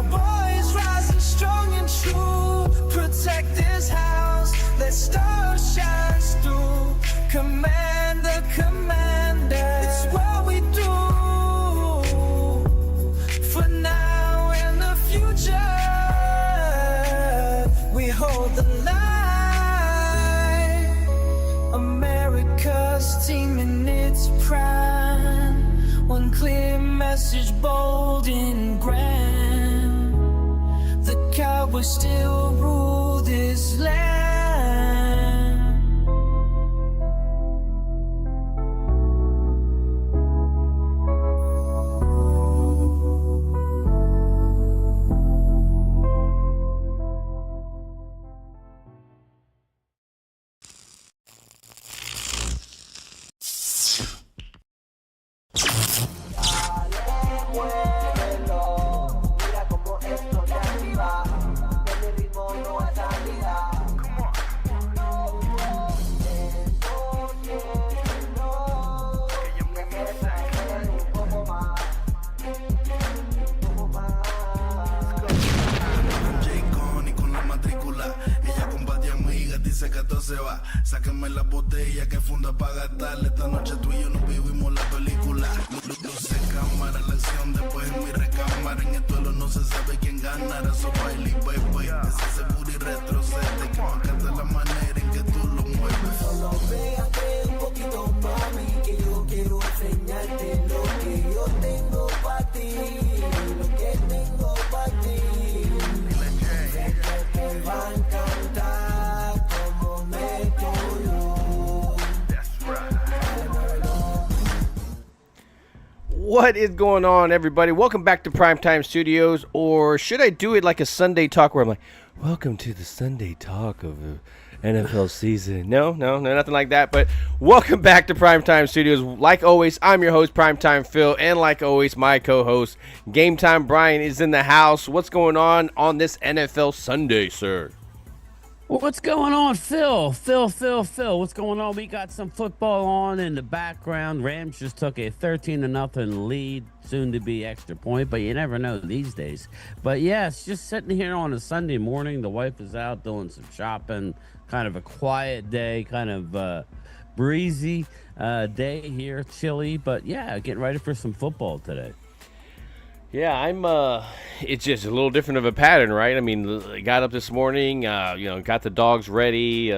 Cowboys rising strong and true. Protect this house, let stars shine through. Commander, commander, it's what we do. For now and the future, we hold the line. America's team in its prime. One clear message, bold and grand. The Cowboys still rule this land. Sáquenme la botella que funda pa' gastarle. Esta noche tú y yo nos vivimos la película. Luce cámara, la acción después en mi recámara. En el duelo no se sabe quién ganará. So baile y baby, ese seguro y retrocede. Que me encanta la manera en que tú lo mueves. Solo pégate un poquito, mami, que yo quiero enseñarte lo que yo tengo para ti. Lo que tengo para ti. Sé que te va a encantar como me tuyo. What is going on, everybody? Welcome back to Primetime Studios, or should I do it like a Sunday talk where I'm like, welcome to the Sunday talk of the NFL season. No, nothing like that, but welcome back to Primetime Studios. Like always, I'm your host, Primetime Phil, and like always, my co-host, Gametime Bryan, is in the house. What's going on this NFL Sunday, sir? Well, what's going on, Phil? Phil, what's going on? We got some football on in the background. Rams just took a 13-0 lead, soon to be extra point, but you never know these days. But yes, just sitting here on a Sunday morning. The wife is out doing some shopping. Kind of a quiet day, kind of breezy day here, chilly, but yeah, getting ready for some football today. Yeah, it's just a little different of a pattern, right? I mean, I got up this morning, got the dogs ready,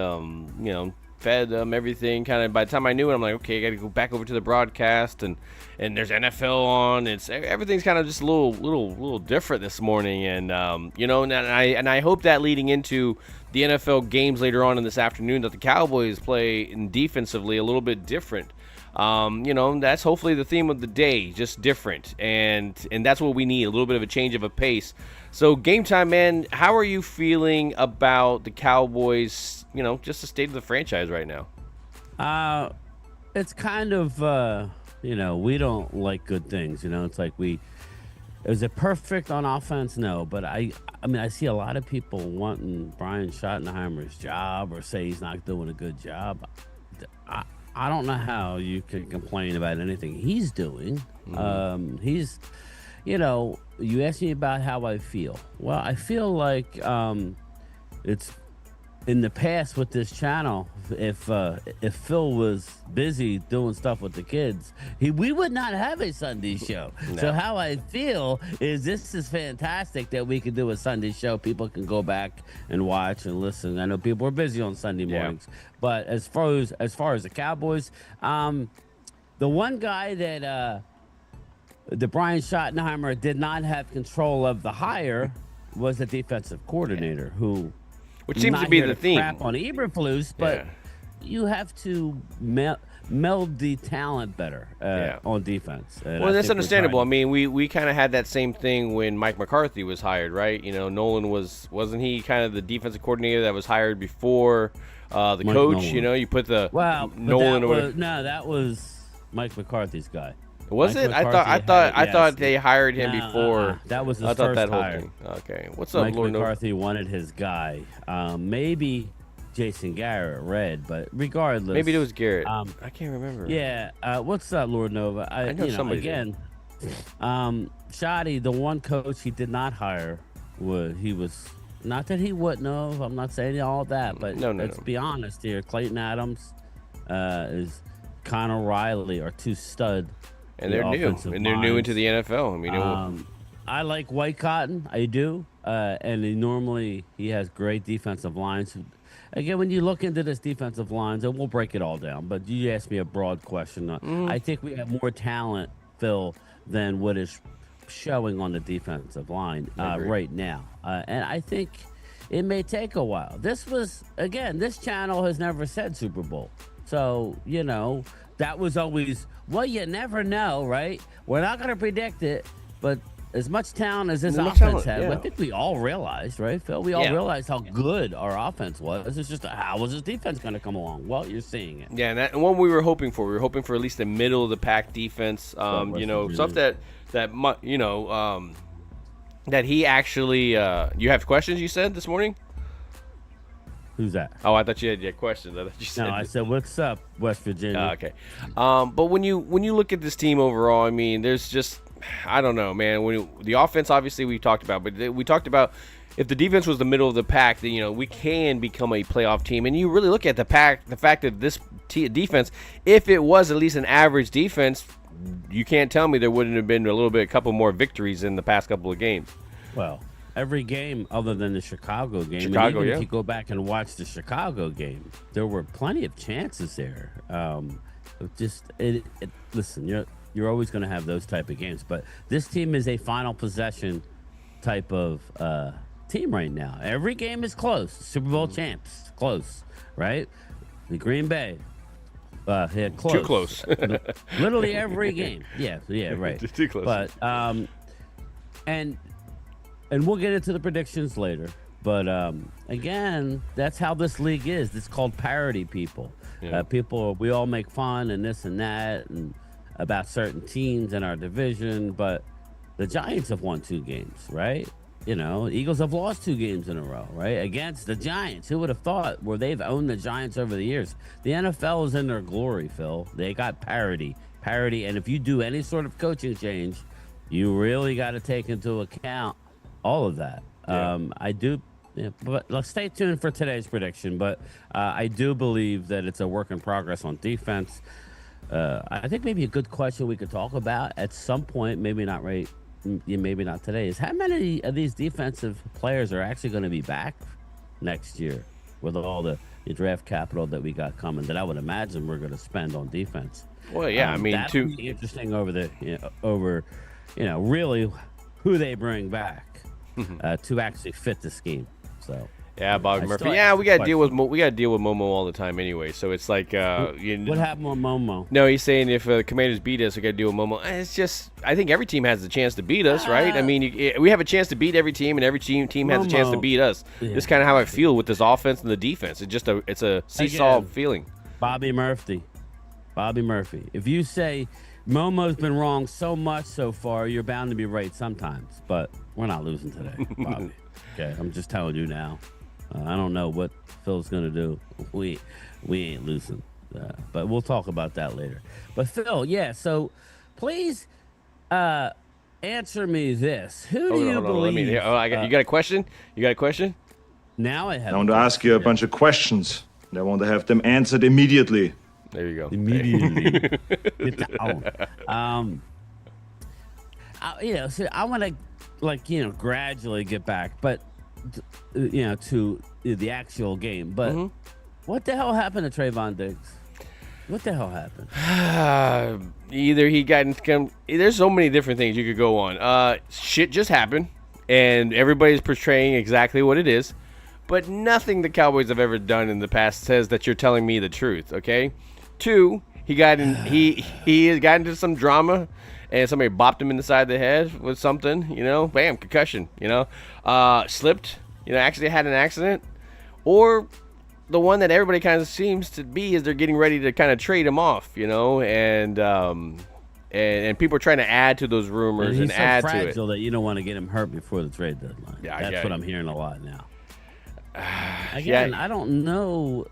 fed them, everything. Kind of by the time I knew it, I'm like, okay, I got to go back over to the broadcast, and there's NFL on. Everything's kind of just a little different this morning, and I hope that leading into the NFL games later on in this afternoon that the Cowboys play defensively a little bit different. That's hopefully the theme of the day, just different, and that's what we need, a little bit of a change of a pace. So, Gametime, man, how are you feeling about the Cowboys, just the state of the franchise right now? It's kind of, we don't like good things, it's like is it perfect on offense? No, but I see a lot of people wanting Brian Schottenheimer's job or say he's not doing a good job. I don't know how you can complain about anything he's doing. He's, you asked me about how I feel. Well, I feel like it's in the past with this channel. If Phil was busy doing stuff with the kids, we would not have a Sunday show. No. So how I feel is this is fantastic that we can do a Sunday show. People can go back and watch and listen. I know people are busy on Sunday mornings, but as far as the Cowboys, the one guy that the Brian Schottenheimer did not have control of the hire was the defensive coordinator, which seems to be the theme. Crap on Eberflus, but you have to meld the talent better on defense. Well, that's understandable. I mean, we kind of had that same thing when Mike McCarthy was hired, right? Nolan wasn't he kind of the defensive coordinator that was hired before the Mike coach? Nolan. You put the Nolan over. That was Mike McCarthy's guy. Was Mike it? McCarthy I thought they hired him before. That was his first hire. Thing. Okay, what's up, Mike Lord McCarthy wanted his guy. Maybe Jason Garrett read, but regardless, maybe it was Garrett. I can't remember. Yeah. What's up, Lord Nova? I know somebody again. Shoddy, the one coach he did not hire, he was not that he wouldn't have. I'm not saying all that, but let's be honest here. Clayton Adams is Connor Riley are two stud. And they're new into the NFL. I mean, I like White Cotton. I do. And he has great defensive lines. Again, when you look into this defensive lines, and we'll break it all down, but you asked me a broad question. I think we have more talent, Phil, than what is showing on the defensive line right now. And I think it may take a while. This channel has never said Super Bowl. So, that was always, well, you never know, right? We're not going to predict it, but as much talent as this offense had, I think we all realized, right, Phil? We all realized how good our offense was. It's just how was this defense going to come along? Well, you're seeing it. Yeah, and what we were hoping for. We were hoping for at least a middle of the pack defense. Stuff that he actually. You have questions? You said this morning. Who's that? Oh, I thought you had questions. I thought you said. No, I said, "What's up, West Virginia?" Okay, but when you look at this team overall, I mean, there's just, I don't know, man. The offense, obviously, we talked about, but we talked about if the defense was the middle of the pack, then we can become a playoff team. And you really look at the fact that this defense, if it was at least an average defense, you can't tell me there wouldn't have been a couple more victories in the past couple of games. Well, every game other than the Chicago game. If you go back and watch the Chicago game, there were plenty of chances there. Listen, you're always going to have those type of games, but this team is a final possession type of team right now. Every game is close. Super Bowl champs, close, right? The Green Bay, close. Too close. Literally every game. Yeah, right. Too close. But and we'll get into the predictions later. But again, that's how this league is. It's called parity, people. Yeah. We all make fun and this and that and about certain teams in our division, but the Giants have won 2 games, right? Eagles have lost 2 games in a row, right? Against the Giants. Who would have thought where they've owned the Giants over the years? The NFL is in their glory, Phil. They got parity. And if you do any sort of coaching change, you really got to take into account all of that. Yeah. I do, but let's stay tuned for today's prediction. But I do believe that it's a work in progress on defense. I think maybe a good question we could talk about at some point, maybe not today, is how many of these defensive players are actually going to be back next year with all the draft capital that we got coming that I would imagine we're going to spend on defense. Well, yeah, I mean, that'd be interesting over really who they bring back to actually fit the scheme. So. Yeah, Bobby Murphy. Yeah, we got to deal with Momo all the time anyway. So it's like, what happened with Momo? No, he's saying if the Commanders beat us, we got to deal with Momo. It's just, I think every team has a chance to beat us, right? I mean, we have a chance to beat every team, and every team has a chance to beat us. Yeah. That's kind of how I feel with this offense and the defense. It's a seesaw feeling. Bobby Murphy. If you say Momo's been wrong so much so far, you're bound to be right sometimes. But we're not losing today, Bobby. Okay, I'm just telling you now. I don't know what Phil's going to do. We ain't losing. But we'll talk about that later. But Phil, so please answer me this. Who do you believe? You got a question? Now I have. I want to ask you a bunch of questions. And I want to have them answered immediately. There you go. Immediately. So I want to, gradually get back, but to the actual game. But what the hell happened to Trayvon Diggs? What the hell happened? Either he got into there's so many different things you could go on. Shit just happened, and everybody's portraying exactly what it is. But nothing the Cowboys have ever done in the past says that you're telling me the truth, okay? 2, he got into some drama, and somebody bopped him in the side of the head with something, bam, concussion, slipped, actually had an accident. Or the one that everybody kind of seems to be is they're getting ready to kind of trade him off, and people are trying to add to those rumors and add to it. He's so fragile that you don't want to get him hurt before the trade deadline. Yeah, that's what I'm hearing a lot now. Again, I don't know.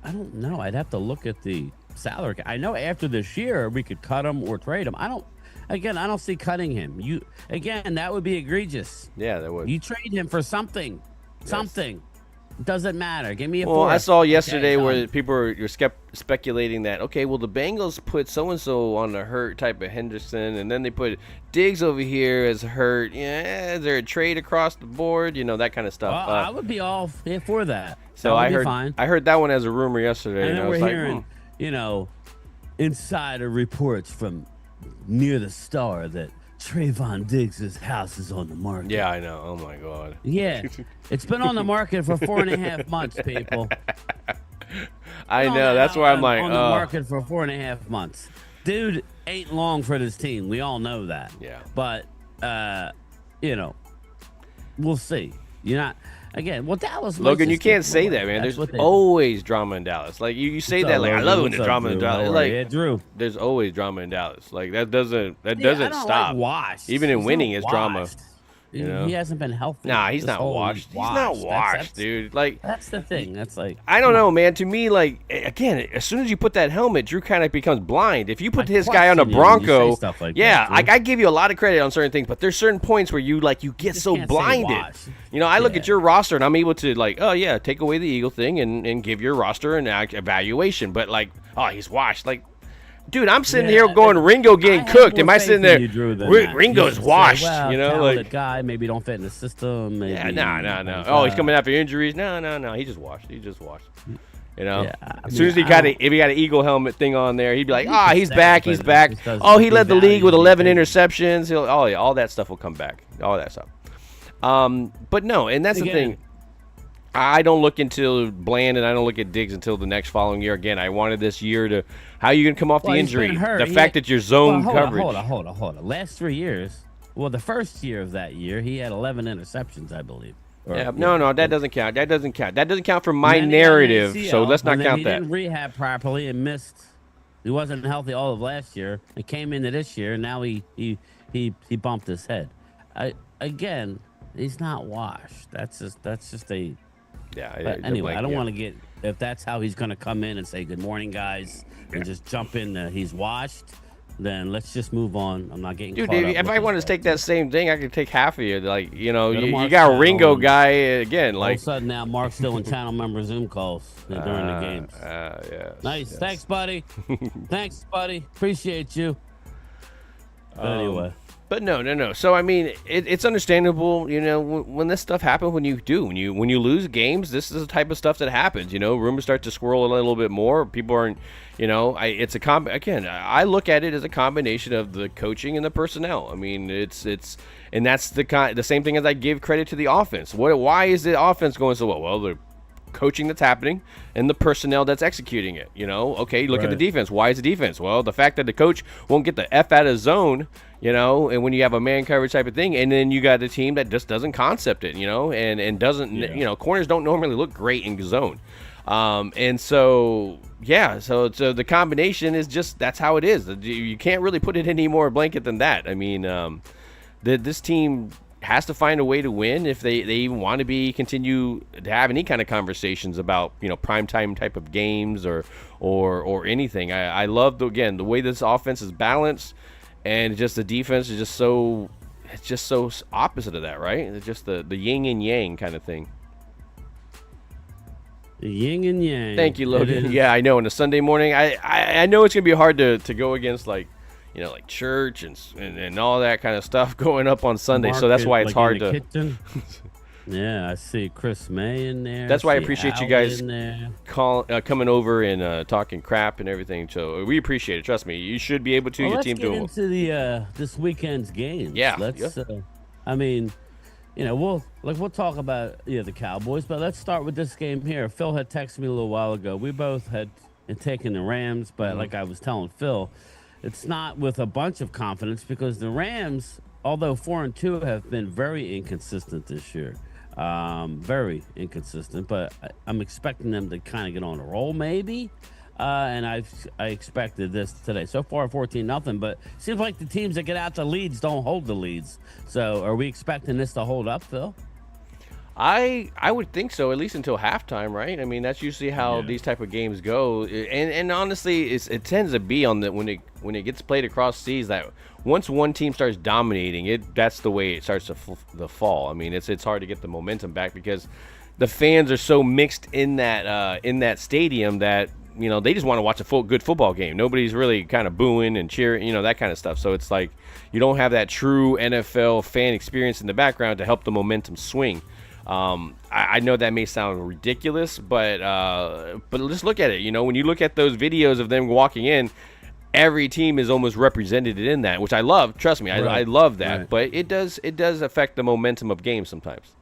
I'd have to look at the salary. I know after this year we could cut him or trade him. again, I don't see cutting him. That would be egregious. Yeah, that would. You trade him for something. Something. Doesn't matter. Give me a Well, fourth. I saw yesterday Okay, where people were speculating that, okay, well, the Bengals put so-and-so on the hurt type of Henderson, and then they put Diggs over here as hurt. Yeah, is there a trade across the board? You know, that kind of stuff. Well, I would be all for that. So I heard that one as a rumor yesterday. And then I was we're like, hearing, insider reports from near the Star that Trayvon Diggs' house is on the market. Yeah, I know. Oh, my God. Yeah. It's been on the market for 4.5 months, people. I know. That's why I'm like, on the market for 4.5 months. Dude ain't long for this team. We all know that. Yeah. But, we'll see. You're not... Again, well, Dallas. Logan, you can't say that, man. There's always drama in Dallas. Like you say that, like I love when the drama in Dallas. Like Drew. There's always drama in Dallas. Like that doesn't stop. Like washed. Even in winning, it's drama. You know? He hasn't been healthy. Nah, he's not washed. He's not washed, dude. Like that's the thing. That's like I don't know, man. To me, like again, as soon as you put that helmet, Drew kind of becomes blind. If you put this guy on a Bronco, I give you a lot of credit on certain things, but there's certain points where you get so blinded. I look at your roster and I'm able to take away the Eagle thing and give your roster an evaluation. But he's washed. Like, dude, I'm sitting here going Ringo getting cooked. Am I sitting there? Ringo's washed. The guy maybe don't fit in the system. Maybe, no. Oh, he's coming after injuries. No. He just washed. As soon as if he got an Eagle helmet thing on there, he'd be like, he's back. He's back. Oh, he led the league with 11 interceptions. All that stuff will come back. All that stuff. But no, and that's the thing. I don't look into Bland and I don't look at Diggs until the next following year. Again, I wanted this year to how you can come off the injury. The fact that your zone coverage. Hold on. Last 3 years, the first year of that year, he had 11 interceptions, I believe. No, that doesn't count. That doesn't count for my narrative. So let's not count that. He didn't rehab properly and missed. He wasn't healthy all of last year. He came into this year, and now he bumped his head. Again, he's not washed. That's just a. Yeah. Anyway, I don't want to get if that's how he's going to come in and say good morning, guys, and just jump in. He's washed. Then let's just move on. I'm not getting. Dude, if I wanted to take that same thing, I could take half of you. Like you got a Ringo guy again. Like all of a sudden now, Mark's still in channel member Zoom calls during the games. Nice, thanks, buddy. Thanks, buddy. Appreciate you. Anyway. But no. So I mean, it's understandable. When this stuff happens, when you lose games, this is the type of stuff that happens. Rumors start to swirl a little bit more. People aren't. It's I look at it as a combination of the coaching and the personnel. I mean, and that's the same thing as I give credit to the offense. Why is the offense going so well? Well, the coaching that's happening and the personnel that's executing it. Okay, look at the defense. Why is the defense? Well, the fact that the coach won't get the F out of zone. And when you have a man coverage type of thing, and then you got a team that just doesn't concept it, and doesn't, corners don't normally look great in zone. So the combination is just, that's how it is. You can't really put it any more blanket than that. I mean, this team has to find a way to win if they even want to continue to have any kind of conversations about, primetime type of games or anything. I love, the way this offense is balanced. And just the defense is just so opposite of that, right? It's just the yin and yang kind of thing. The yin and yang. Thank you, Logan. Yeah, I know. On a Sunday morning, I know it's gonna be hard to go against like church and all that kind of stuff going up on Sunday. So that's why it's hard to. Yeah, I see Chris May in there. That's why I appreciate you guys coming over and talking crap and everything. So we appreciate it. Trust me, you should be able to. Your team doing. Let's get into this weekend's games. Yeah. Let's. I mean, we'll talk about the Cowboys, but let's start with this game here. Phil had texted me a little while ago. We both had taken the Rams, but like I was telling Phil, it's not with a bunch of confidence because the Rams, although 4-2, have been very inconsistent this year. Very inconsistent, but I'm expecting them to kind of get on a roll maybe, and I expected this today. So far 14-0, but seems like the teams that get out the leads don't hold the leads. So are we expecting this to hold up, Phil? I would think so, at least until halftime, right? I mean, that's usually how these type of games go. And honestly, it tends to be on the when it gets played across seas that once one team starts dominating, that's the way it starts to fall. I mean, it's hard to get the momentum back because the fans are so mixed in that stadium that they just want to watch a good football game. Nobody's really kind of booing and cheering, that kind of stuff. So it's like you don't have that true NFL fan experience in the background to help the momentum swing. I know that may sound ridiculous, but just look at it. When you look at those videos of them walking in, every team is almost represented in that, which I love. Trust me, I love that. Right. But it does affect the momentum of games sometimes.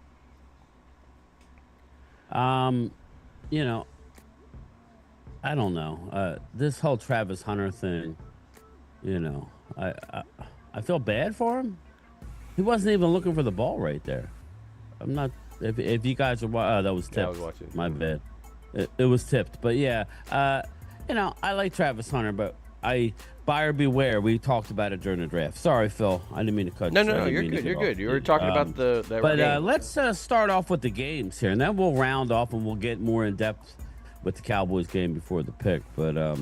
I don't know. This whole Travis Hunter thing, I feel bad for him. He wasn't even looking for the ball right there. I'm not. If you guys are, that was tipped. Yeah, I was watching. My bad. It was tipped, but yeah. I like Travis Hunter, but buyer beware. We talked about it during the draft. Sorry, Phil. I didn't mean to cut. No, you're good. You're good. You were talking about the. But let's start off with the games here, and then we'll round off and we'll get more in depth with the Cowboys game before the pick. But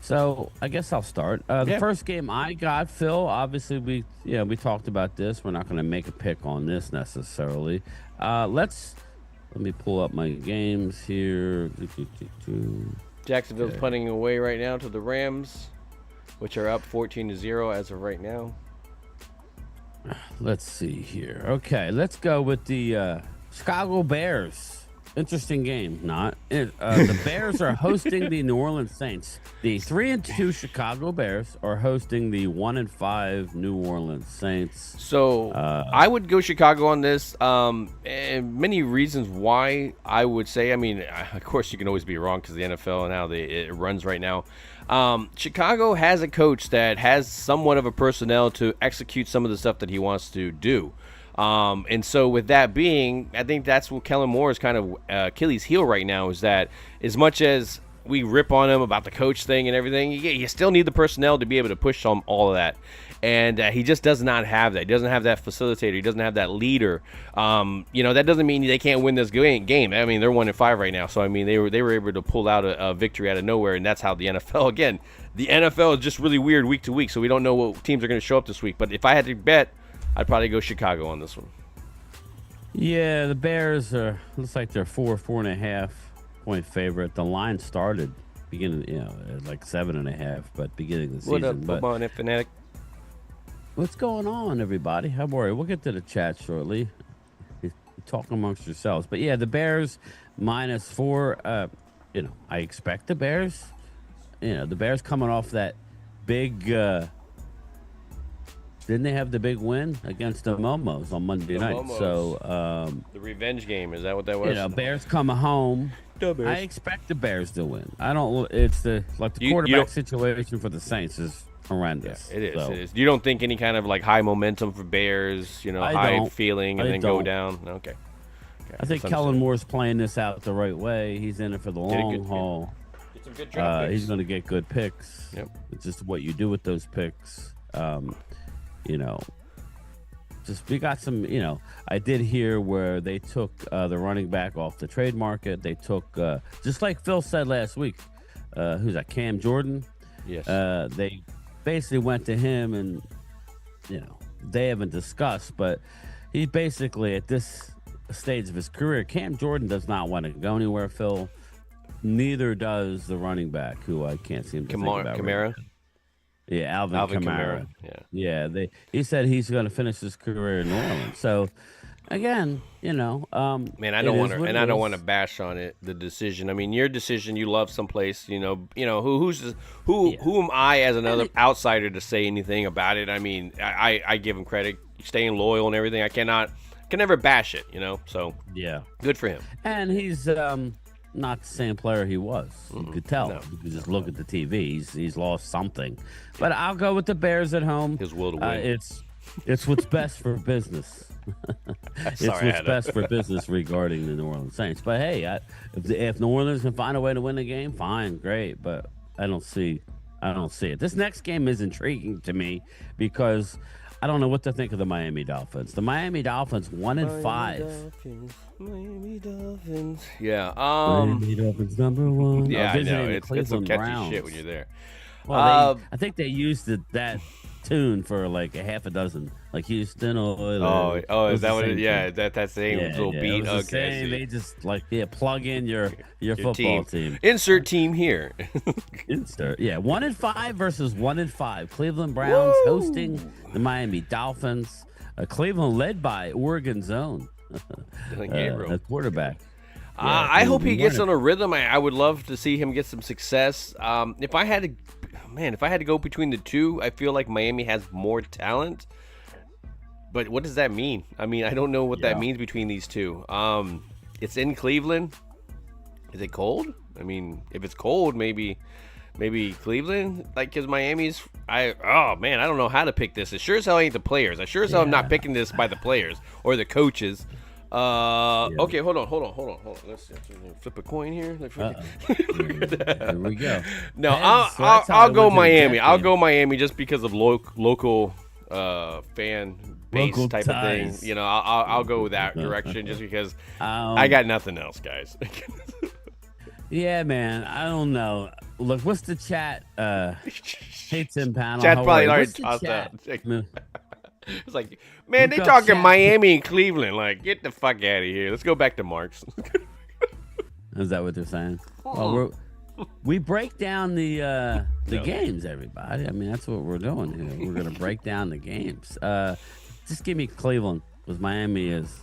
so I guess I'll start. The first game I got, Phil. Obviously, we talked about this. We're not going to make a pick on this necessarily. Let me pull up my games here. Jacksonville's punting away right now to the Rams, which are up 14-0 as of right now. Let's see here. Okay, let's go with the Chicago Bears. Interesting game, not. The Bears are hosting the New Orleans Saints. The 3-2 Chicago Bears are hosting the 1-5 New Orleans Saints. So I would go Chicago on this. And many reasons why I would say. I mean, of course, you can always be wrong because the NFL and how it runs right now. Chicago has a coach that has somewhat of a personnel to execute some of the stuff that he wants to do. And so with that being, I think that's what Kellen Moore is kind of Achilles' heel right now, is that as much as we rip on him about the coach thing and everything, you still need the personnel to be able to push on all of that. And he just does not have that. He doesn't have that facilitator. He doesn't have that leader. That doesn't mean they can't win this game. I mean, they're 1-5 right now. So, I mean, they were able to pull out a victory out of nowhere, and that's how the NFL, again, the NFL is just really weird week to week, so we don't know what teams are going to show up this week. But if I had to bet, I'd probably go Chicago on this one. Yeah, the Bears looks like they're 4.5 point favorite. The line started beginning, like 7.5, but beginning of the season. What up, football and fanatic? What's going on, everybody? Don't worry, we'll get to the chat shortly. Talk amongst yourselves. But yeah, the Bears -4. I expect the Bears. The Bears coming off that big. Didn't they have the big win against the Momos on Monday night? Momos. So the revenge game, is that what that was? Bears coming home. I expect the Bears to win. I don't. It's the quarterback situation for the Saints is horrendous. Yeah, it is. You don't think any kind of like high momentum for Bears? High feeling and then go down. Okay. I think Kellen Moore's playing this out the right way. He's in it for the long haul. Get some good draft picks. He's going to get good picks. Yep. It's just what you do with those picks. We got some, I did hear where they took the running back off the trade market. They took, just like Phil said last week, who's that, Cam Jordan? Yes. They basically went to him and, they haven't discussed, but he basically at this stage of his career, Cam Jordan does not want to go anywhere, Phil. Neither does the running back, who I can't seem to think about. Kamara? Right. Yeah, Alvin Kamara. Yeah. He said he's going to finish his career in New Orleans. So, again, man, I don't want to bash on it. The decision. I mean, your decision. You love someplace. Who am I as another outsider to say anything about it? I mean, I give him credit, staying loyal and everything. I can never bash it. So yeah, good for him. And he's not the same player he was. You could tell. No. You could just look at the TV. He's lost something. But I'll go with the Bears at home. His will to win. It's what's best for business. It's what's best for business regarding the New Orleans Saints. But hey, if New Orleans can find a way to win the game, fine, great. But I don't see it. This next game is intriguing to me because I don't know what to think of the Miami Dolphins. The Miami Dolphins 1-5. Miami Dolphins. Yeah. Miami Dolphins #1. Yeah, I know. Visiting the It's some Cleveland catchy Browns. shit when you're there. Well, I think they used that tune for like a half a dozen, like Houston Oilers. Oh, is that what? Yeah, That's the same little beat. It was the Okay, same. I see. They just plug in your football team. Insert team here. Insert. Yeah, 1-5 versus 1-5. Cleveland Browns hosting the Miami Dolphins. Cleveland led by Oregon's own a quarterback. I hope he gets on a rhythm. I would love to see him get some success. If I had to go between the two, I feel like Miami has more talent. But what does that mean? I mean, I don't know what that means between these two. It's in Cleveland. Is it cold? I mean, if it's cold, maybe Cleveland. Like, because Miami's. I don't know how to pick this. It sure as hell ain't the players. I sure as hell am not picking this by the players or the coaches. Okay, hold on. Let's flip a coin here. Here we go. No, Heads, I'll go went to the Miami. Jet I'll game. go Miami just because of local fan base Local type ties. of thing. You know, I'll go that direction just because Um, I got nothing else, guys. Yeah, man. I don't know. Look, what's the chat? Hey, Tim Panel. Chat how probably are you? already What's the tossed chat? out. It's like, man, they got talking chat? Miami and Cleveland. Like, get the fuck out of here. Let's go back to Marks. Is that what they're saying? Well, we break down the games, everybody. I mean, that's what we're doing here. We're going to break down the games. Just give me Cleveland, because Miami is.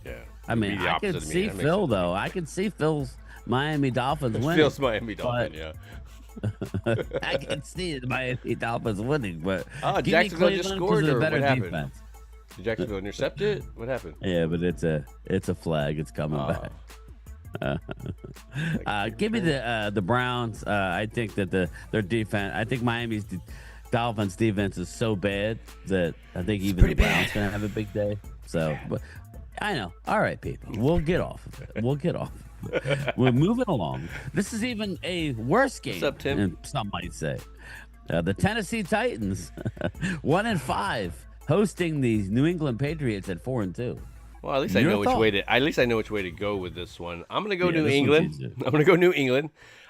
Yeah. I mean, I can see Phil, though. I can see Phil's Miami Dolphins winning. Phil's Miami Dolphin, yeah. I can see the Miami Dolphins winning, but give me Jacksonville just Cleveland scored, 'cause of or the better what happened? defense. Did Jacksonville intercept it? What happened? Yeah, but it's a flag. It's coming back. Give me the Browns. I think that their defense. I think Miami's Dolphins defense is so bad that I think even the Browns gonna have a big day. So, but I know. All right, people, we'll get off of it. We'll get off. We're moving along. This is even a worse game. What's up, Tim? Some might say. The Tennessee Titans, 1-5, hosting the New England Patriots at 4-2. Well, at least I know which way to go with this one. I'm gonna go New England. I'm gonna go New England.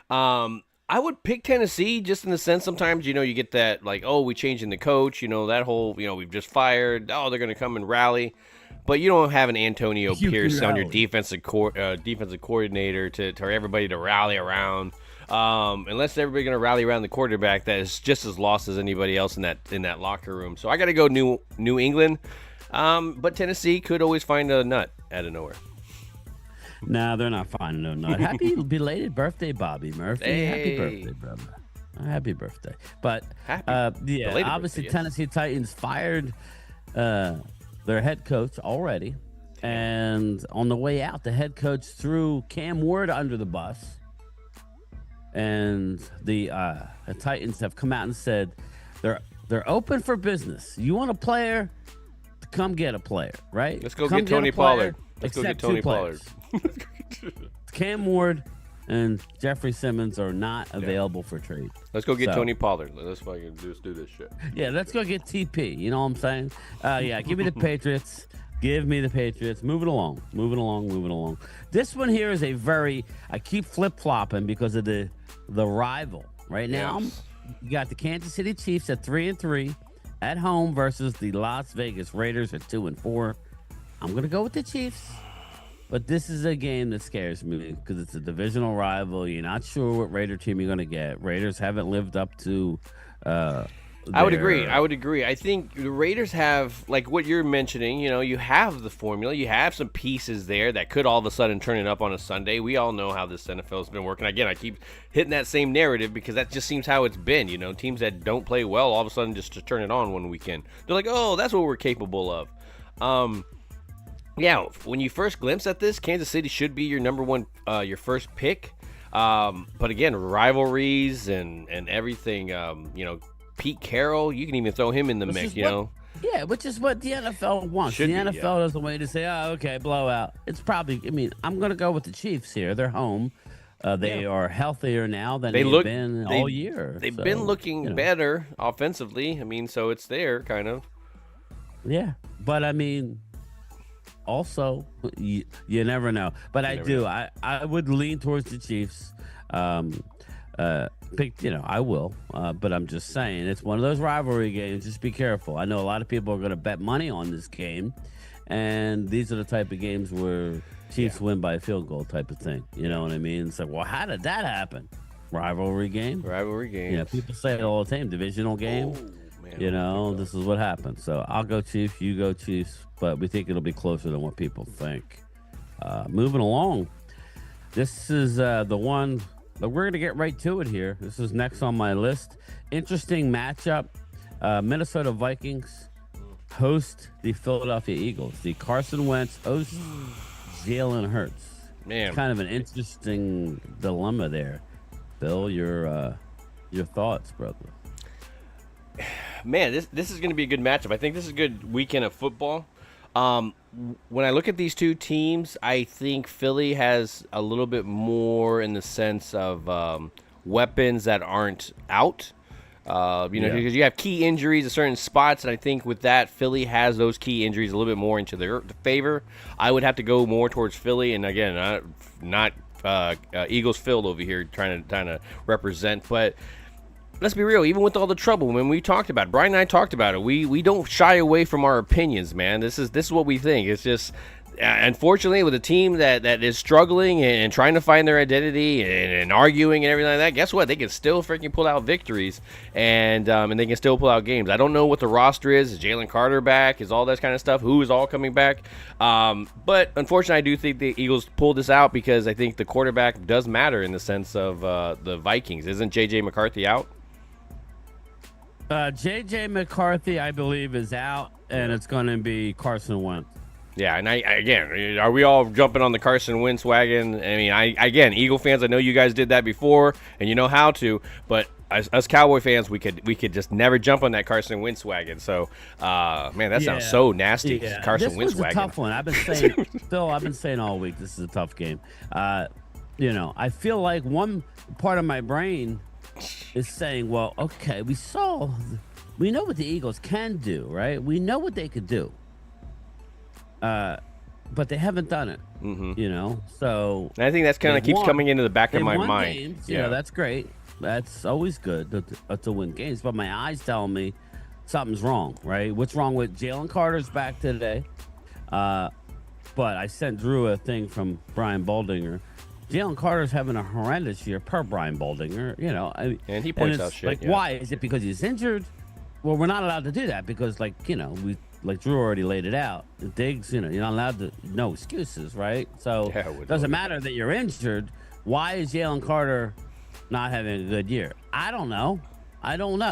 I would pick Tennessee just in the sense sometimes you get that like, oh, we changing the coach, that whole we've just fired. Oh, they're gonna come and rally. But you don't have an Antonio Pierce on your defensive coordinator to everybody to rally around. Unless everybody's going to rally around the quarterback that is just as lost as anybody else in that locker room. So I got to go New England. But Tennessee could always find a nut out of nowhere. No, they're not finding no nut. Happy belated birthday, Bobby Murphy. Hey. Happy birthday, brother. Happy birthday. But obviously yes. Tennessee Titans fired their head coach already. And on the way out, the head coach threw Cam Ward under the bus. And the Titans have come out and said they're open for business. You want a player? Come get a player, right? Let's go get Tony Pollard. Let's go get Tony Pollard. Cam Ward and Jeffrey Simmons are not available for trade. Let's go get Tony Pollard. Let's fucking just do this shit. Yeah, let's go get TP. You know what I'm saying? Give me the Patriots. Give me the Patriots. Moving along. This one here is I keep flip-flopping because of the rival. Right now, Yes. you got the Kansas City Chiefs at 3-3 at home versus the Las Vegas Raiders at 2-4. I'm going to go with the Chiefs. But this is a game that scares me because it's a divisional rival. You're not sure what Raider team you're going to get. Raiders haven't lived up to I would agree. I think the Raiders have, like what you're mentioning, you have the formula. You have some pieces there that could all of a sudden turn it up on a Sunday. We all know how this NFL has been working. Again, I keep hitting that same narrative because that just seems how it's been. Teams that don't play well all of a sudden just to turn it on one weekend. They're like, oh, that's what we're capable of. Yeah, when you first glimpse at this, Kansas City should be your number one, your first pick. But again, rivalries and everything, Pete Carroll, you can even throw him in the mix, Yeah, which is what the NFL wants. The NFL doesn't want you to say, oh, okay, blowout. It's probably, I'm going to go with the Chiefs here. They're home. They are healthier now than they've been all year. They've been looking better offensively. So it's there, kind of. Yeah, but I mean, also you never know. But I would lean towards the Chiefs. I will. But I'm just saying, it's one of those rivalry games. Just be careful. I know a lot of people are going to bet money on this game, and these are the type of games where Chiefs win by a field goal type of thing. You know what I mean? It's like, well, how did that happen? Rivalry game. Yeah, people say it all the time. Divisional game. Man, this is what happened. So I'll go Chiefs. You go Chiefs. But we think it'll be closer than what people think. Moving along. This is the one. But we're going to get right to it here. This is next on my list. Interesting matchup. Minnesota Vikings host the Philadelphia Eagles. The Carson Wentz hosts Jalen Hurts. Man, kind of an interesting dilemma there. Bill, your thoughts, brother? Man, this is going to be a good matchup. I think this is a good weekend of football. When I look at these two teams, I think Philly has a little bit more in the sense of weapons that aren't out. Because you have key injuries at certain spots, and I think with that, Philly has those key injuries a little bit more into their favor. I would have to go more towards Philly, and again, not Eagles filled over here trying to represent, but let's be real, even with all the trouble, when we talked about it, Bryan and I talked about it, we don't shy away from our opinions, man. This is what we think. It's just, unfortunately, with a team that is struggling and trying to find their identity and arguing and everything like that, guess what? They can still freaking pull out victories, and they can still pull out games. I don't know what the roster is. Is Jalen Carter back? Is all that kind of stuff? Who is all coming back? But unfortunately, I do think the Eagles pulled this out because I think the quarterback does matter in the sense of the Vikings. Isn't J.J. McCarthy out? J.J. McCarthy, I believe, is out, and it's going to be Carson Wentz. Yeah, and again, are we all jumping on the Carson Wentz wagon? I mean, again, Eagle fans, I know you guys did that before, and you know how to, but us Cowboy fans, we could just never jump on that Carson Wentz wagon. So, man, that sounds so nasty. Yeah. Carson Wentz wagon. This was a tough one. I've been saying, Phil, I've been saying all week, this is a tough game. I feel like one part of my brain is saying, well, okay, we know what the Eagles can do, right? We know what they could do. But they haven't done it, So and I think that's kind of keeps coming into the back of my mind. Games, that's great. That's always good to win games. But my eyes tell me something's wrong, right? What's wrong with Jalen Carter's back today? But I sent Drew a thing from Brian Baldinger. Jalen Carter's having a horrendous year per Brian Baldinger, and he points out shit. Like, why? Is it because he's injured? Well, we're not allowed to do that because, like Drew already laid it out. The Diggs, you're not allowed to, no excuses, right? So it doesn't matter that you're injured. Why is Jalen Carter not having a good year? I don't know.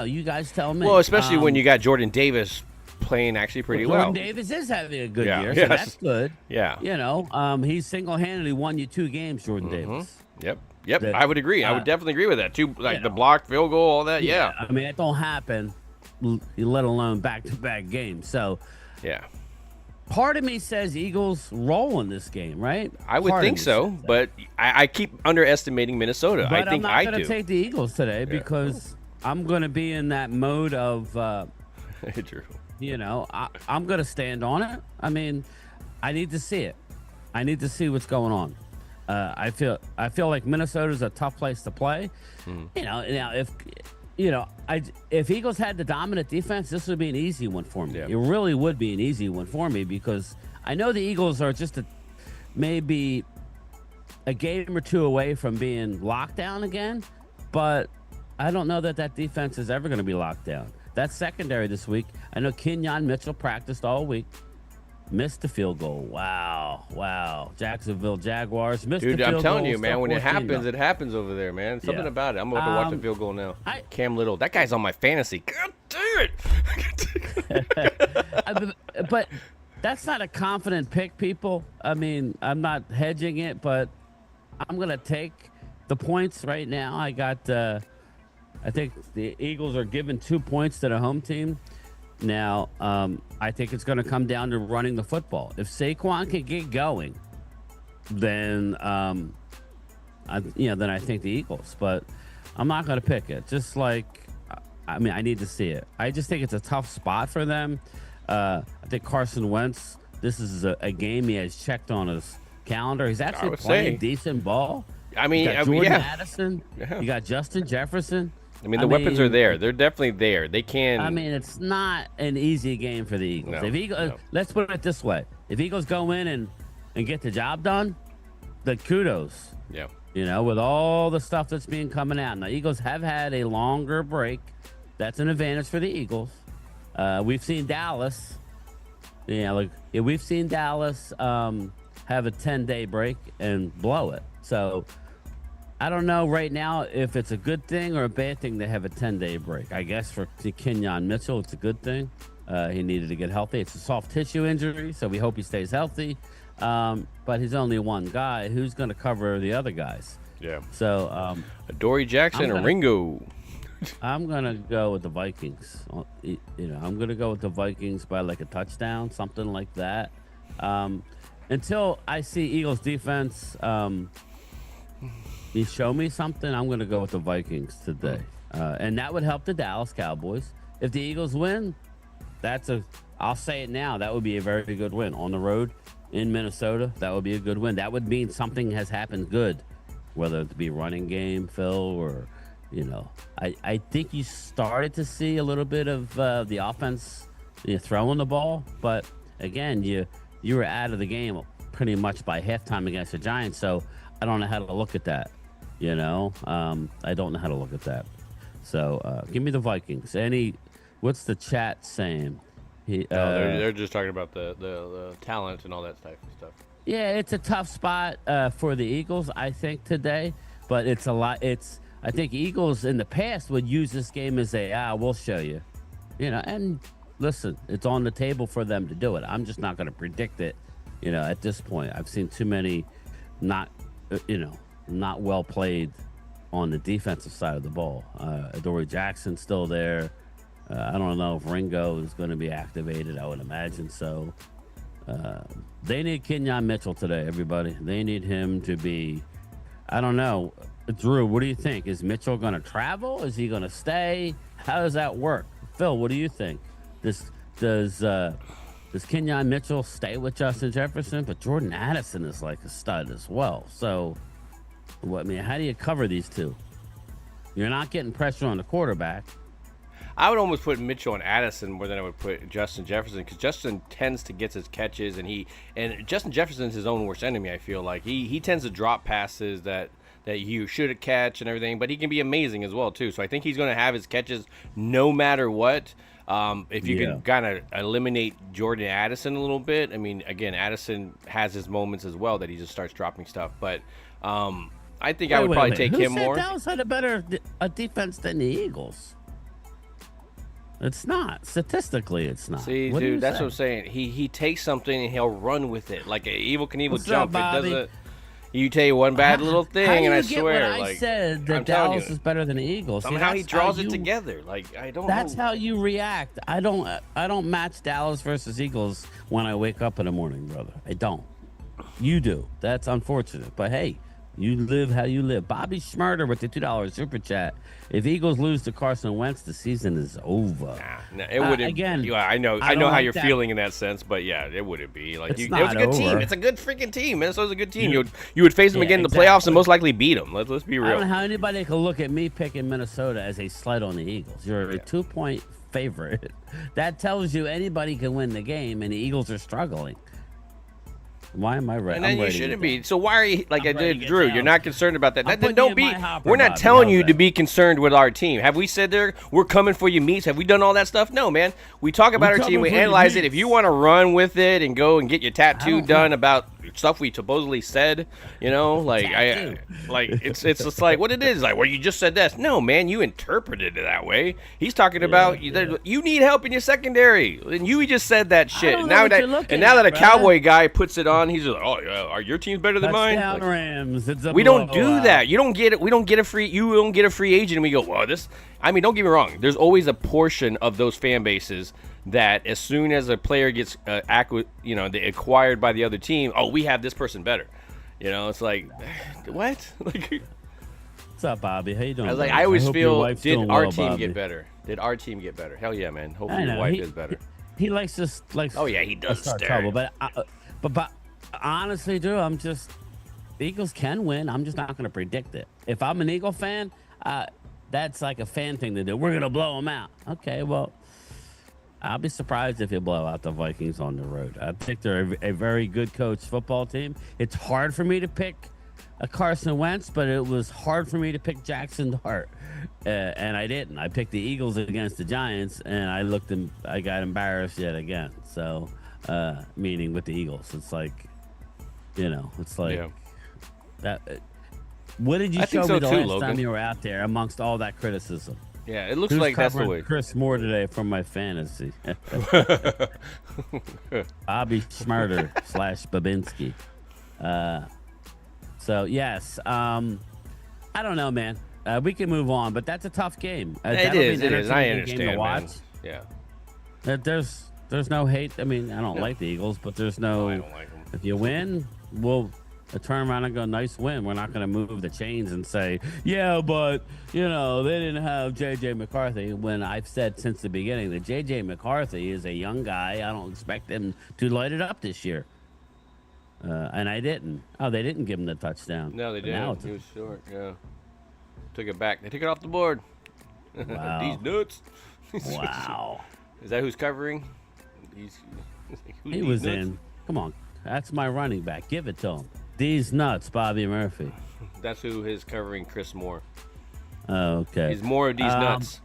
You guys tell me. Well, especially when you got Jordan Davis playing actually pretty well. Jordan Davis is having a good year, so that's good. Yeah. He single-handedly won you 2 games, Jordan Davis. Yep. I would agree. I would definitely agree with that. The block, field goal, all that. Yeah. I mean, it don't happen, let alone back-to-back games. So, yeah. Part of me says Eagles roll in this game, right? I would think so, but I keep underestimating Minnesota. But I think I'm not going to take the Eagles today because I'm going to be in that mode of, Drew. I'm going to stand on it. I mean, I need to see it. I need to see what's going on. I feel like Minnesota's a tough place to play. Now if Eagles had the dominant defense, this would be an easy one for me. Yeah. It really would be an easy one for me because I know the Eagles are just maybe a game or 2 away from being locked down again, but I don't know that defense is ever going to be locked down. That's secondary this week. I know Kenyon Mitchell practiced all week. Missed the field goal. Wow. Jacksonville Jaguars missed the field goal. Dude, I'm telling you, man, when it happens over there, man. Something about it. I'm going to watch the field goal now. Cam Little. That guy's on my fantasy. God damn it. But that's not a confident pick, people. I mean, I'm not hedging it, but I'm going to take the points right now. I got... I think the Eagles are giving 2 points to the home team. Now, I think it's going to come down to running the football. If Saquon can get going, then then I think the Eagles. But I'm not going to pick it. I need to see it. I just think it's a tough spot for them. I think Carson Wentz, this is a game he has checked on his calendar. He's actually playing decent ball. I mean, you got Jordan Addison. You got Justin Jefferson. I mean, the weapons are there. They're definitely there. They can. I mean, it's not an easy game for the Eagles. Let's put it this way: if Eagles go in and get the job done, then kudos. Yeah. You know, with all the stuff that's been coming out. Now, Eagles have had a longer break. That's an advantage for the Eagles. We've seen Dallas. We've seen Dallas have a 10-day break and blow it. So I don't know right now if it's a good thing or a bad thing to have a 10-day break. I guess for Kenyon Mitchell, it's a good thing. He needed to get healthy. It's a soft tissue injury, so we hope he stays healthy. But he's only one guy. Who's going to cover the other guys? Yeah. So Dory Jackson and Ringo. I'm going to go with the Vikings. I'm going to go with the Vikings by like a touchdown, something like that. Until I see Eagles defense, you show me something, I'm going to go with the Vikings today. And that would help the Dallas Cowboys. If the Eagles win, I'll say it now, that would be a very good win. On the road in Minnesota, that would be a good win. That would mean something has happened good, whether it be running game, Phil, or, I think you started to see a little bit of the offense throwing the ball. But, again, you were out of the game pretty much by halftime against the Giants, so I don't know how to look at that. I don't know how to look at that. So give me the Vikings. What's the chat saying? They're just talking about the talent and all that type of stuff. Yeah, it's a tough spot for the Eagles, I think, today. But it's a lot. I think Eagles in the past would use this game as we'll show you. And listen, it's on the table for them to do it. I'm just not going to predict it, at this point. I've seen too many not well played on the defensive side of the ball. Dory Jackson's still there. I don't know if Ringo is going to be activated. I would imagine so. They need Kenyon Mitchell today, everybody. They need him to be, I don't know. Drew, what do you think? Is Mitchell going to travel? Is he going to stay? How does that work? Phil, what do you think? Does Kenyon Mitchell stay with Justin Jefferson? But Jordan Addison is like a stud as well. So, how do you cover these two? You're not getting pressure on the quarterback. I would almost put Mitchell and Addison more than I would put Justin Jefferson, because Justin tends to get his catches, and Justin Jefferson's his own worst enemy. I feel like he tends to drop passes that you should catch and everything, but he can be amazing as well too. So I think he's going to have his catches no matter what. If you can kind of eliminate Jordan Addison a little bit, I mean, again, Addison has his moments as well that he just starts dropping stuff. But I think I would probably take him more. Who said Dallas had a better defense than the Eagles? It's not. Statistically, it's not. See, dude, that's what I'm saying. He takes something and he'll run with it like an Evel Knievel jump. Up, it doesn't. You tell you one bad little thing, and I swear, I said that Dallas is better than the Eagles. Somehow he draws it together. Like, I don't know. That's how you react. I don't match Dallas versus Eagles when I wake up in the morning, brother. I don't. You do. That's unfortunate. But hey, you live how you live. Bobby Schmurder with the $2 super chat. If Eagles lose to Carson Wentz, the season is over. Nah, it wouldn't. Again, I know how you're feeling in that sense, but yeah, it wouldn't be. Like, it was a good team. It's a good freaking team. Minnesota's a good team. You would face them again in the playoffs and most likely beat them. Let's be real. I don't know how anybody can look at me picking Minnesota as a slight on the Eagles. You're a 2-point favorite. That tells you anybody can win the game, and the Eagles are struggling. Why am I right? And then you shouldn't be. So why are you, like I did, Drew, you're not concerned about that. Then don't be. We're not telling you to be concerned with our team. Have we said we're coming for your meats? Have we done all that stuff? No, man. We talk about our team. We analyze it. If you want to run with it and go and get your tattoo done about stuff we supposedly said, it's just like what it is. Like, well, you just said this. No, man, you interpreted it that way. He's talking about you need help in your secondary, and you just said that shit. Now that a Cowboy guy puts it on, he's just like, oh yeah, are your teams better than mine? Like, Rams. We don't do that. You don't get it. We don't get a free. You don't get a free agent, and we go, well, this. I mean, don't get me wrong. There's always a portion of those fan bases that as soon as a player gets acquired by the other team, oh, we have this person better. It's like, what? Like, what's up, Bobby? How you doing? I was like, I always feel, did our team get better? Did our team get better? Hell yeah, man. Hopefully your wife is better. He likes to Oh yeah, he does start stare. trouble. But honestly, Drew, the Eagles can win. I'm just not going to predict it. If I'm an Eagle fan, that's like a fan thing to do. We're going to blow them out. Okay, well, I'll be surprised if you blow out the Vikings on the road. I think they're a very good coached football team. It's hard for me to pick a Carson Wentz, but it was hard for me to pick Jackson Dart, and I didn't. I picked the Eagles against the Giants, and I got embarrassed yet again. So, meaning with the Eagles, it's like, Yeah. that. What did you I show think so me the too, last Logan. time you were out there amongst all that criticism? Yeah, it looks Who's like that's the covering way. Chris Moore today from my fantasy? Bobby Schmurder / Babinski. So yes, I don't know, man. We can move on, but that's a tough game. It is. I understand, game to watch. man. Yeah. There's no hate. I mean, I don't like the Eagles, but there's no. I don't like them. If you win, we'll turn around and go, nice win. We're not going to move the chains and say, yeah, but they didn't have J.J. McCarthy. When I've said since the beginning that J.J. McCarthy is a young guy, I don't expect him to light it up this year. And I didn't. Oh, they didn't give him the touchdown. No, they But now didn't. He was short. Yeah. Took it back. They took it off the board. Wow. These nuts. Wow. Is that who's covering? Who's He these was nuts? in. Come on. That's my running back. Give it to him. These nuts, Bobby Murphy. That's who is covering Chris Moore. Okay. He's more of these nuts.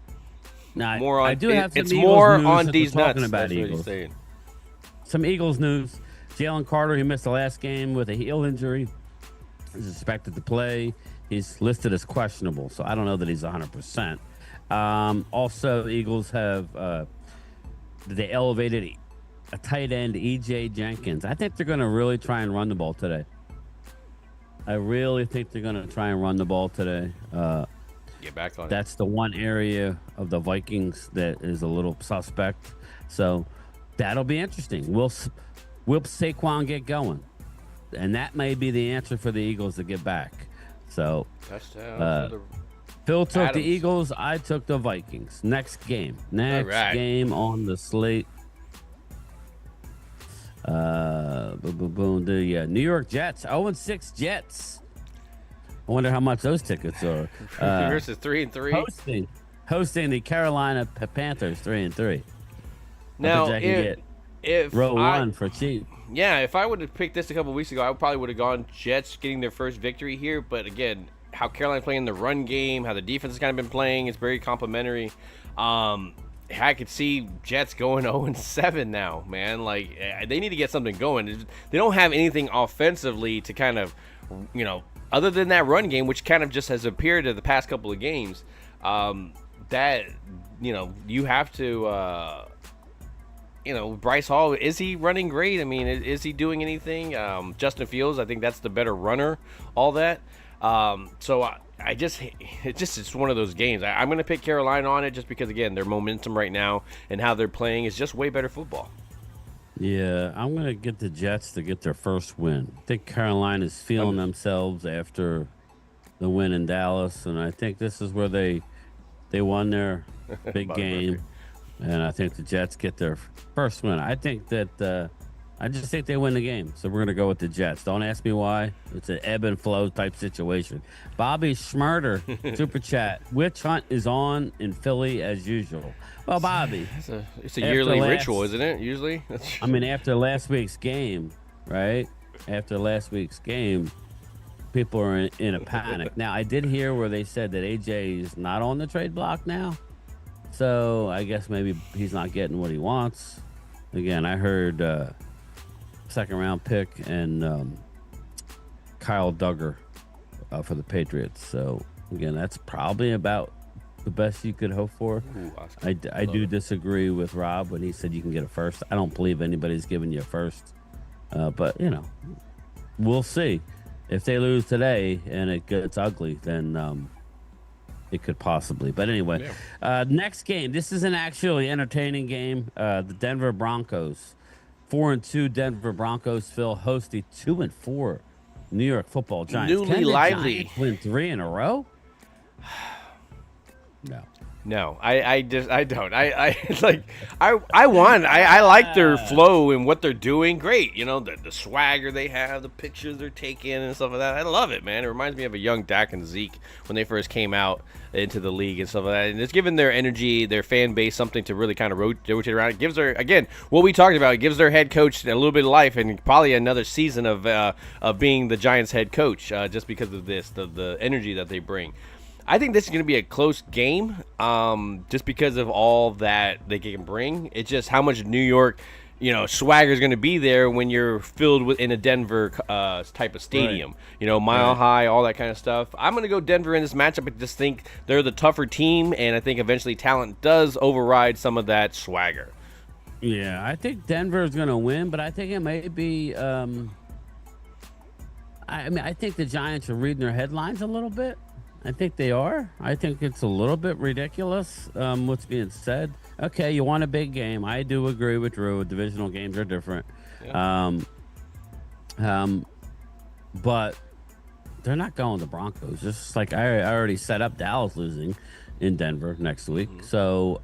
Now, More on. I do have some it's Eagles more news on since these we're nuts. talking about That's what Eagles. he's saying. Some Eagles news. Jalen Carter, he missed the last game with a heel injury. He's expected to play. He's listed as questionable, so I don't know that he's 100%. Also, Eagles have they elevated a tight end, E.J. Jenkins. I think they're going to really try and run the ball today. I really think they're going to try and run the ball today. Get back on it. That's the one area of the Vikings that is a little suspect. So that'll be interesting. Will Saquon get going? And that may be the answer for the Eagles to get back. So Touchdown. Phil took Adams. the Eagles. I took the Vikings. Next game. All right. Game on the slate. The New York Jets. 0-6 Jets. I wonder how much those tickets are. Versus 3-3. Hosting the Carolina Panthers 3-3. Now, I can get if row I, one for cheap. Yeah, if I would have picked this a couple weeks ago, I probably would have gone Jets getting their first victory here. But again, how Carolina playing the run game, how the defense has kind of been playing, it's very complimentary. I could see Jets going 0-7 now, man. Like, they need to get something going. They don't have anything offensively to kind of, other than that run game, which kind of just has appeared in the past couple of games. That, you have to, Bryce Hall, is he running great? I mean, is he doing anything? Justin Fields, I think that's the better runner, all that. So it's one of those games. I'm going to pick Carolina on it just because, again, their momentum right now and how they're playing is just way better football. Yeah, I'm going to get the Jets to get their first win. I think Carolina's feeling themselves after the win in Dallas, and I think this is where they won their big game. And I think the Jets get their first win. I think that I just think they win the game. So we're going to go with the Jets. Don't ask me why. It's an ebb and flow type situation. Bobby Schmurder, Super Chat. Witch hunt is on in Philly as usual. Well, Bobby. It's a yearly ritual, isn't it? Usually? I mean, after last week's game, right? After last week's game, people are in a panic. Now, I did hear where they said that AJ is not on the trade block now. So I guess maybe he's not getting what he wants. Again, I heard second round pick and Kyle Duggar for the Patriots. So again, that's probably about the best you could hope for. Ooh, I do disagree with Rob when he said you can get a first. I don't believe anybody's giving you a first. But we'll see. If they lose today and it gets ugly, then it could possibly. But anyway, next game. This is an actually entertaining game. The Denver Broncos, 4-2 Denver Broncos, Phil, host the 2-4 New York Football Giants. Newly Can the lively. Giants win 3 in a row? No. No, I don't. It's like I want. I like their flow and what they're doing. Great, the swagger they have, the pictures they're taking and stuff like that. I love it, man. It reminds me of a young Dak and Zeke when they first came out into the league and stuff like that. And it's given their energy, their fan base, something to really kind of rotate around. It gives their, again, what we talked about. It gives their head coach a little bit of life and probably another season of being the Giants head coach, just because of this, the energy that they bring. I think this is going to be a close game, just because of all that they can bring. It's just how much New York, swagger is going to be there when you're filled in a Denver type of stadium. Right. Mile high, all that kind of stuff. I'm going to go Denver in this matchup. I just think they're the tougher team, and I think eventually talent does override some of that swagger. Yeah, I think Denver is going to win, but I think it may be. I think the Giants are reading their headlines a little bit. I think they are. I think it's a little bit ridiculous what's being said. Okay, you want a big game. I do agree with Drew. Divisional games are different. Yeah. But they're not going to Broncos. Just like I already set up Dallas losing in Denver next week. Mm-hmm. So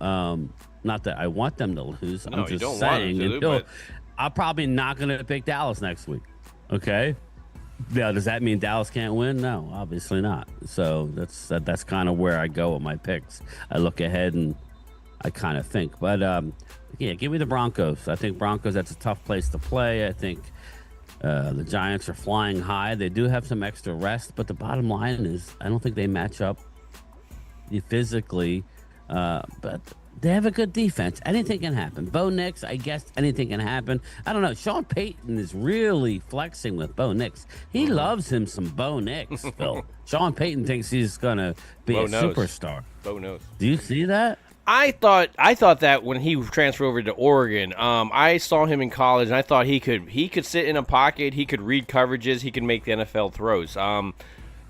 not that I want them to lose. No, I'm just saying. I'm probably not going to pick Dallas next week. Okay? Now, does that mean Dallas can't win? No, obviously not. So that's kind of where I go with my picks. I look ahead and I kind of think. But, give me the Broncos. I think Broncos, that's a tough place to play. I think the Giants are flying high. They do have some extra rest. But the bottom line is I don't think they match up physically. But they have a good defense. Anything can happen. Bo Nix, I guess anything can happen. I don't know. Sean Payton is really flexing with Bo Nix. He loves him some Bo Nix, Phil. Sean Payton thinks he's going to be a superstar. Bo knows. Do you see that? I thought that when he transferred over to Oregon, I saw him in college, and I thought he could sit in a pocket, he could read coverages, he could make the NFL throws.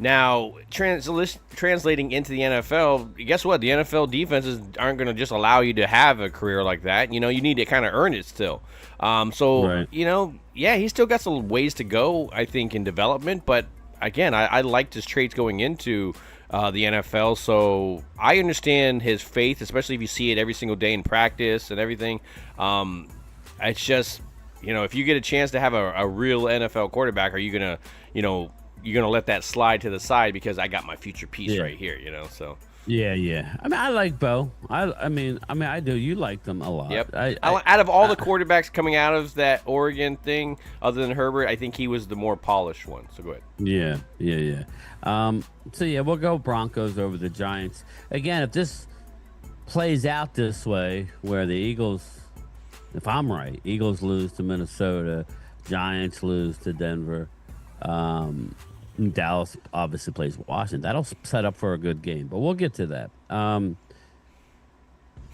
Now, translating into the NFL, guess what? The NFL defenses aren't going to just allow you to have a career like that. You need to kind of earn it still. Right. He's still got some ways to go, I think, in development. But, again, I liked his traits going into the NFL. So I understand his faith, especially if you see it every single day in practice and everything. It's just, if you get a chance to have a real NFL quarterback, are you going to, you're going to let that slide to the side because I got my future piece right here, So. Yeah. I mean, I like Bo. I mean, I do. You like them a lot. Yep. Out of all the quarterbacks coming out of that Oregon thing, other than Herbert, I think he was the more polished one. So go ahead. Yeah. We'll go Broncos over the Giants. Again, if this plays out this way, where the Eagles, if I'm right, Eagles lose to Minnesota, Giants lose to Denver, Dallas obviously plays Washington. That'll set up for a good game, but we'll get to that.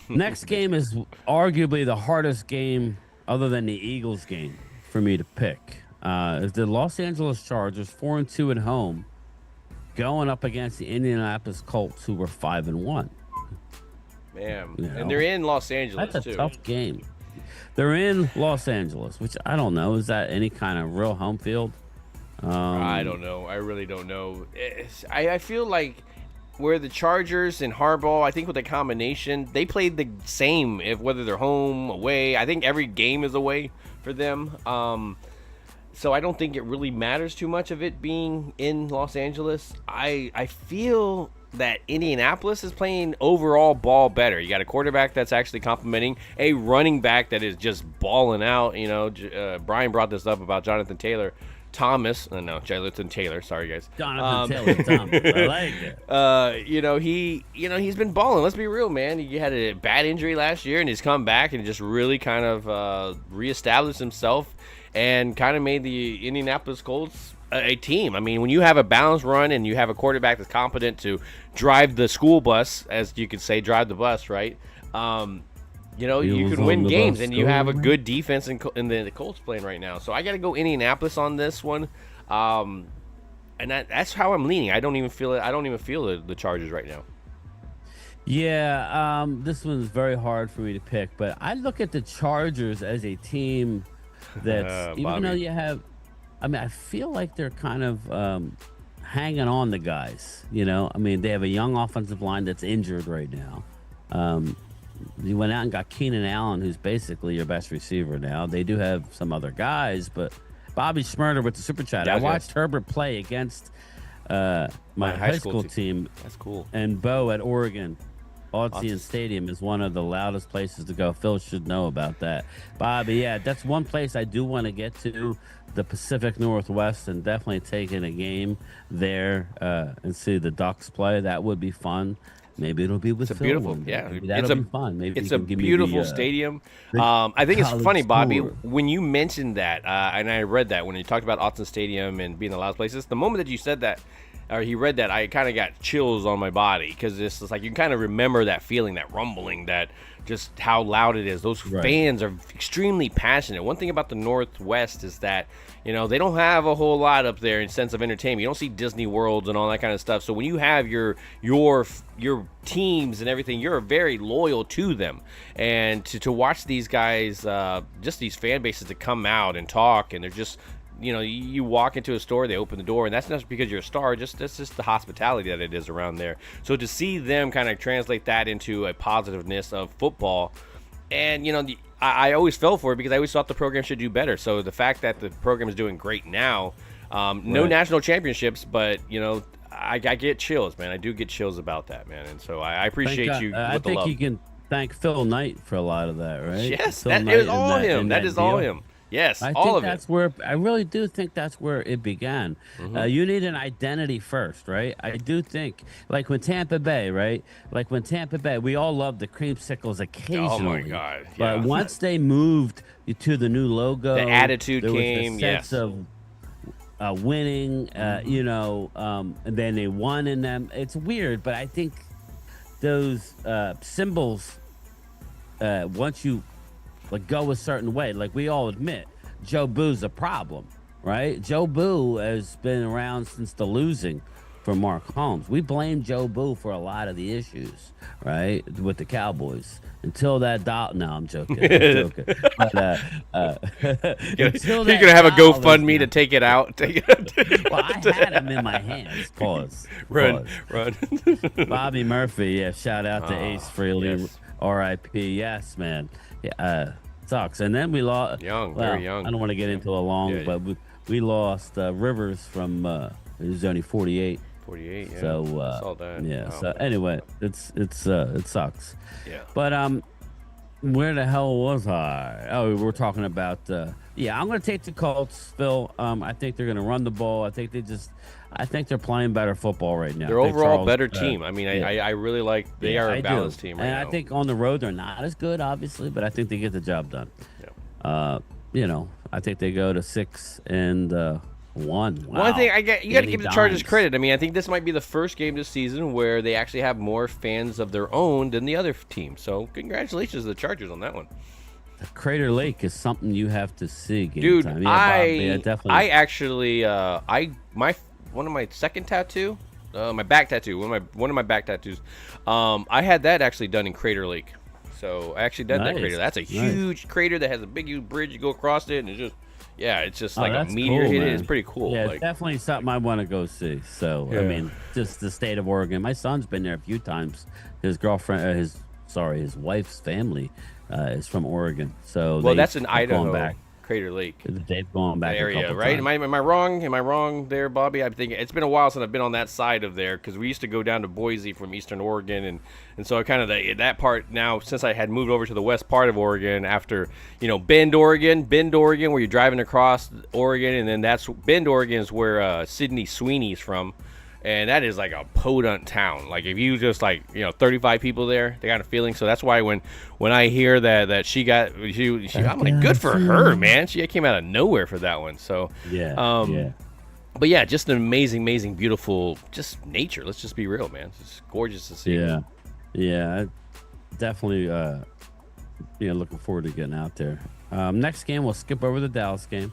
Next game is arguably the hardest game other than the Eagles game for me to pick. Is the Los Angeles Chargers 4-2 at home going up against the Indianapolis Colts, who were 5-1. Man, and they're in Los Angeles. That's a tough game. They're in Los Angeles, which I don't know. Is that any kind of real home field? I don't know. I really don't know. I feel like where the Chargers and Harbaugh, I think with the combination, they played the same whether they're home, away. I think every game is away for them. So I don't think it really matters too much of it being in Los Angeles. I feel that Indianapolis is playing overall ball better. You got a quarterback that's actually complimenting a running back that is just balling out. Bryan brought this up about Jonathan Taylor. Jonathan Taylor. Sorry, guys. Jonathan Taylor. Thomas. I like it. He's been balling. Let's be real, man. He had a bad injury last year, and he's come back and just really kind of reestablished himself and kind of made the Indianapolis Colts a team. I mean, when you have a balanced run and you have a quarterback that's competent to drive the school bus, as you could say, drive the bus, right? You can win games, and you have a good defense in the Colts playing right now. So I got to go Indianapolis on this one, and that's how I'm leaning. I don't even feel it. I don't even feel the Chargers right now. Yeah, this one's very hard for me to pick, but I look at the Chargers as a team that's even though you have. I mean, I feel like they're kind of hanging on to guys. They have a young offensive line that's injured right now. You went out and got Keenan Allen, who's basically your best receiver now. They do have some other guys, but Bobby Schmurder with the super chat. I watched Herbert play against my high school team. That's cool. And Bo at Oregon. Autzen Stadium is one of the loudest places to go. Phil should know about that. Bobby, yeah, that's one place I do want to get to, the Pacific Northwest, and definitely taking a game there and see the Ducks play. That would be fun. Maybe it'll be with Phil. Beautiful, yeah. That'll be fun. Maybe it's a beautiful stadium. I think it's funny, Bobby, when you mentioned that, and I read that when you talked about Autzen Stadium and being the loudest places. The moment that you said that, or he read that, I kind of got chills on my body because it's like you kind of remember that feeling, that rumbling, that just how loud it is. Those fans are extremely passionate. One thing about the Northwest is that, you know, they don't have a whole lot up there in sense of entertainment. You don't see Disney Worlds and all that kind of stuff. So when you have your teams and everything, you're very loyal to them. And to watch these guys, just these fan bases to come out and talk, and they're just, you know, you walk into a store, they open the door, and that's not because you're a star, that's just the hospitality that it is around there. So to see them kind of translate that into a positiveness of football, and, you know, I always fell for it because I always thought the program should do better. So the fact that the program is doing great now, no national championships, but, you know, I get chills, man. I do get chills about that, man. And so I appreciate you with I the love. think you can thank Phil Knight for a lot of that, right? Yes, that is all him. That is all him. Yes, I all think of that's it. where I really do think that's where it began. You need an identity first, right? I do think, like when Tampa Bay, right? Like when Tampa Bay, we all love the creamsicles occasionally. Oh my God! But Yeah. once they moved to the new logo, The attitude there came, was a sense of winning, you know, and then they won in them. It's weird, but I think those symbols, once you go a certain way, like we all admit, Joe Boo's a problem, right? Joe Boo has been around since the losing for Mark Holmes. We blame Joe Boo for a lot of the issues, right, with the Cowboys. Until that no, I'm joking. I'm joking. But, You're gonna have a GoFundMe to take it out. Well, I had him in my hands. Pause. Run. Bobby Murphy, yeah. Shout out to Ace Frehley, yes. R.I.P. Yes, man. Yeah, sucks. And then we lost. Very young. I don't want to get into a long, but we lost Rivers from. He was only 48. 48. Yeah. So saw that. yeah. Wow. So anyway, it sucks. Yeah. But where the hell was I? Oh, we're talking about. I'm going to take the Colts, Phil. I think they're going to run the ball. I think they're playing better football right now. They're overall better team. I mean, I really like. They are a balanced team right now. And I think on the road they're not as good, obviously, but I think they get the job done. Yeah. You know, I think they go to 6-1. Wow. One thing you got to Danny give the Chargers Dimes. credit. I mean, I think this might be the first game this season where they actually have more fans of their own than the other team. So congratulations to the Chargers on that one. Crater Lake is something you have to see, Dude. Gametime. Yeah, definitely. I actually one of my second tattoo, my back tattoo, one of my back tattoos, I had that actually done in Crater Lake. So I actually done that crater. That's a huge crater that has a big huge bridge. You go across it and it's just like a meteor hit it. It's pretty cool. Yeah, it's definitely something I want to go see. So I mean, just the state of Oregon. My son's been there a few times. His girlfriend, his wife's family is from Oregon. So that's in Idaho. Crater Lake. They've gone back area, a right? times. Am I wrong? Am I wrong there, Bobby? I'm thinking it's been a while since I've been on that side of there because we used to go down to Boise from Eastern Oregon, and so I kind of that part now since I had moved over to the west part of Oregon after Bend, Oregon, where you're driving across Oregon, and then Bend, Oregon is where Sydney Sweeney's from. And that is like a podunk town. Like if you just 35 people there, they got a feeling. So that's why when I hear that she I'm like, good for her, man. She came out of nowhere for that one. So But yeah, just an amazing, beautiful, just nature. Let's just be real, man. It's gorgeous to see. Yeah, definitely. Looking forward to getting out there. Next game, we'll skip over the Dallas game,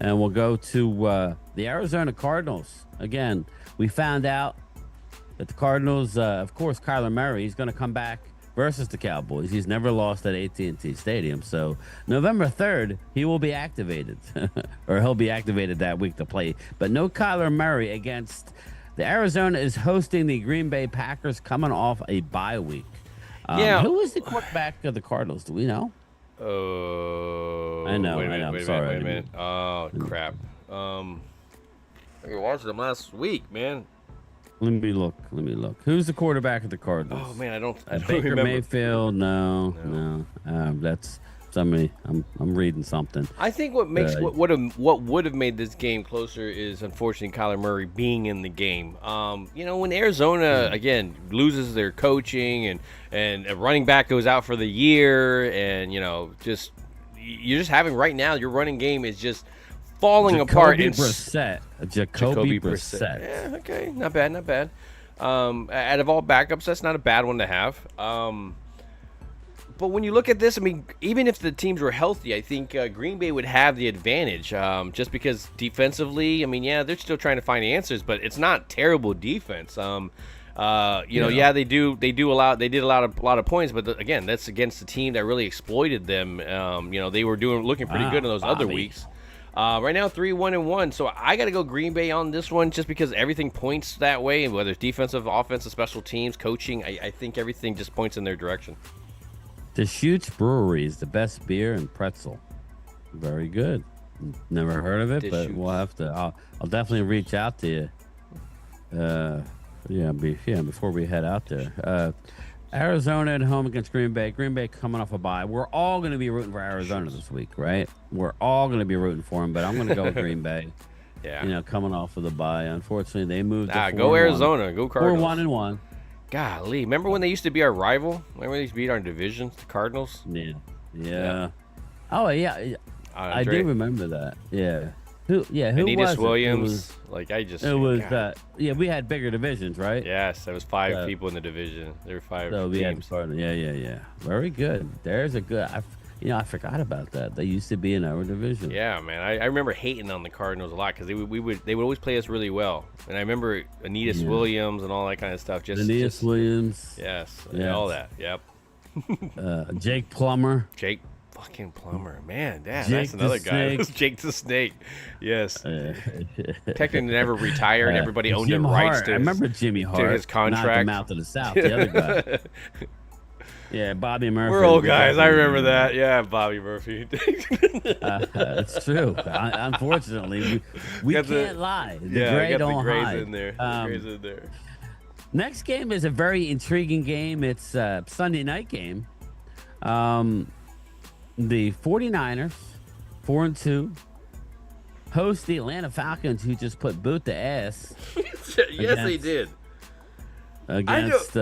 and we'll go to the Arizona Cardinals again. We found out that the Cardinals, of course, Kyler Murray, he's going to come back versus the Cowboys. He's never lost at AT&T Stadium. So November 3rd, he will be activated, or he'll be activated that week to play. But no Kyler Murray against the Arizona is hosting the Green Bay Packers coming off a bye week. Yeah. Who is the quarterback of the Cardinals? Do we know? Oh, I know. Wait a I minute, know. wait a Sorry. minute, wait a minute. Oh crap. I watched them last week, man. Let me look. Who's the quarterback of the Cardinals? Oh man, I don't Baker remember. Mayfield? No. That's somebody. I'm reading something. I think what makes what would have made this game closer is unfortunately Kyler Murray being in the game. When Arizona again loses their coaching and a running back goes out for the year, and you're just having right now your running game is just falling apart. Jacoby Brissett. Yeah, okay, not bad. Out of all backups, that's not a bad one to have. But when you look at this, I mean, even if the teams were healthy, I think Green Bay would have the advantage, just because defensively, I mean, yeah, they're still trying to find answers, but it's not terrible defense. Yeah, they did a lot of points, but again, that's against the team that really exploited them. They were looking pretty good in those other weeks. Right now, 3-1-1. So I got to go Green Bay on this one, just because everything points that way, and whether it's defensive, offensive, special teams, coaching, I think everything just points in their direction. Deschutes Brewery is the best beer and pretzel. Very good. Never heard of it, but we'll have to. I'll definitely reach out to you. Before we head out there. Arizona at home against Green Bay. Green Bay coming off a bye. We're all going to be rooting for Arizona this week, right? We're all going to be rooting for them, but I'm going to go with Green Bay. Yeah. Coming off of the bye. Unfortunately, they moved. Go Arizona. Go Cardinals. 4-1-1. Golly, remember when they used to be our rival? Remember when they used to beat our division, the Cardinals? Yeah. Oh yeah, I do remember that. Yeah. Who Anidis was Williams. We had bigger divisions, right? Yes, there was 5 people in the division. There were 5 teams. Yeah. Very good. There's a good. I forgot about that. They used to be in our division. Yeah, man. I remember hating on the Cardinals a lot because they would always play us really well. And I remember Anidis Williams and all that kind of stuff. Williams. Yes. All that. Yep. Jake Plummer. Jake fucking Plummer. Man, that's another guy. Jake the Snake. Yes. Technically never retired. Everybody owned him rights to I remember Jimmy Hart. To his contract. Knocked him out to the South. The other guy. Yeah, Bobby Murphy. We're old guys. I remember that. Yeah, Bobby Murphy. It's true. Unfortunately, we can't lie. The gray don't hide. In there. The gray's in there. Next game is a very intriguing game. It's a Sunday night game. The 49ers, 4-2, host the Atlanta Falcons, who just put boot to ass. Yes, they did. Against...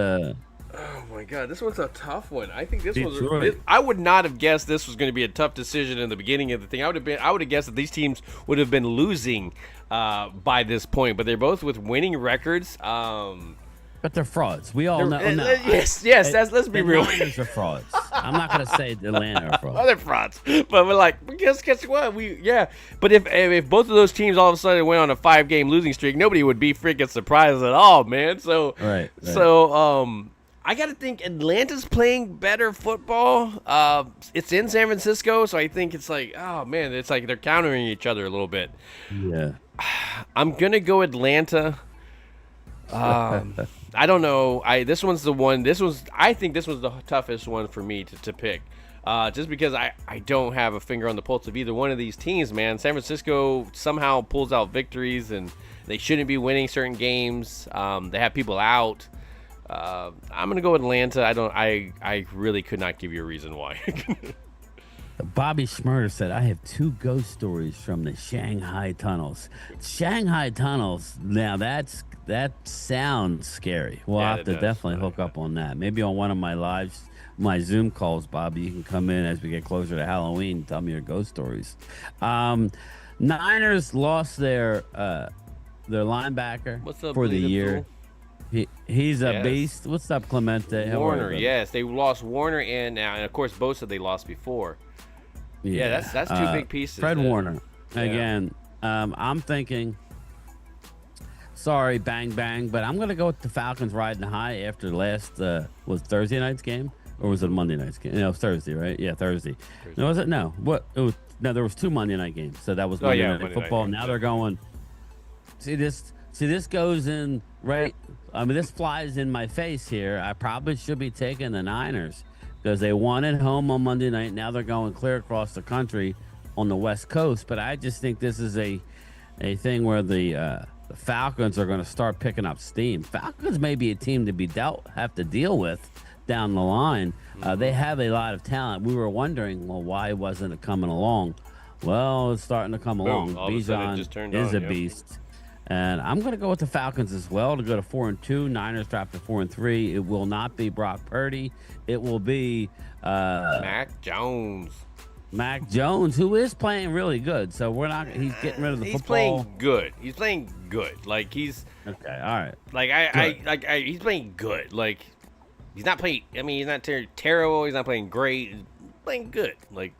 Oh my God, this one's a tough one. I think this Detroit. was. I would not have guessed this was going to be a tough decision in the beginning of the thing. I would have guessed that these teams would have been losing by this point, but they're both with winning records. But they're frauds. We all know. Yes. Let's be real. The Niners are frauds. I'm not going to say Atlanta are frauds. They're frauds. But we're like, guess what? But if both of those teams all of a sudden went on a 5-game losing streak, nobody would be freaking surprised at all, man. So right. So I got to think Atlanta's playing better football. It's in San Francisco, so I think it's like, oh man, it's like they're countering each other a little bit. Yeah. I'm gonna go Atlanta. I don't know. I think this was the toughest one for me to pick. Just because I don't have a finger on the pulse of either one of these teams, man. San Francisco somehow pulls out victories, and they shouldn't be winning certain games. They have people out. I'm gonna go with Atlanta. I really could not give you a reason why. Bobby Schmurder said, I have 2 ghost stories from the Shanghai tunnels. Shanghai tunnels, now that sounds scary. We'll have to definitely hook up on that. Maybe on one of my Zoom calls, Bobby, you can come in as we get closer to Halloween and tell me your ghost stories. Niners lost their linebacker for the year. He's a beast. What's up, Clemente? Warner, yes. They lost Warner and of course Bosa they lost before. Yeah, that's 2 big pieces. Fred Warner. Again, I'm thinking, sorry, bang, bang, but I'm going to go with the Falcons riding high after last, was Thursday night's game? Or was it Monday night's game? No, it was Thursday, right? Yeah, Thursday. No, was it? No. What? It was, no, there was 2 Monday night games. So that was Monday night football. Now they're going, see, this See, this goes in right. I mean, this flies in my face here. I probably should be taking the Niners because they won at home on Monday night. Now they're going clear across the country on the West Coast. But I just think this is a thing where the Falcons are going to start picking up steam. Falcons may be a team to have to deal with down the line. They have a lot of talent. We were wondering, well, why wasn't it coming along? Well, it's starting to come along. Bijan is a beast. And I'm going to go with the Falcons as well to go to 4-2. Niners drop to 4-3. It will not be Brock Purdy. It will be Mac Jones. Mac Jones, who is playing really good. So we're not. He's getting rid of the He's football. playing good. He's playing good. Like he's okay. All right. Like he's playing good. Like he's not playing. I mean, he's not terrible. He's not playing great. He's playing good. Like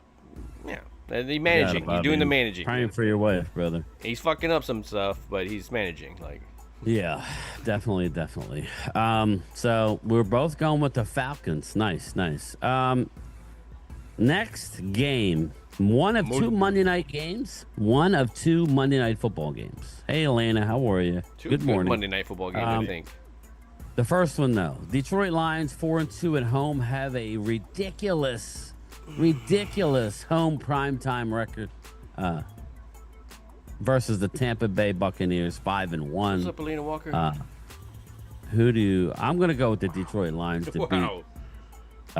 yeah. He's managing. He's doing the managing. Praying for your wife, brother. He's fucking up some stuff, but he's managing. Like, yeah, definitely. So we're both going with the Falcons. Nice. Next game, one of two Monday night games. One of two Monday night football games. Hey, Elena, how are you? Good morning. Monday night football games, I think. The first one, though, Detroit Lions 4-2 at home have a ridiculous home primetime record versus the Tampa Bay Buccaneers 5-1. What's up, Alina Walker? I'm going to go with the Detroit Lions to beat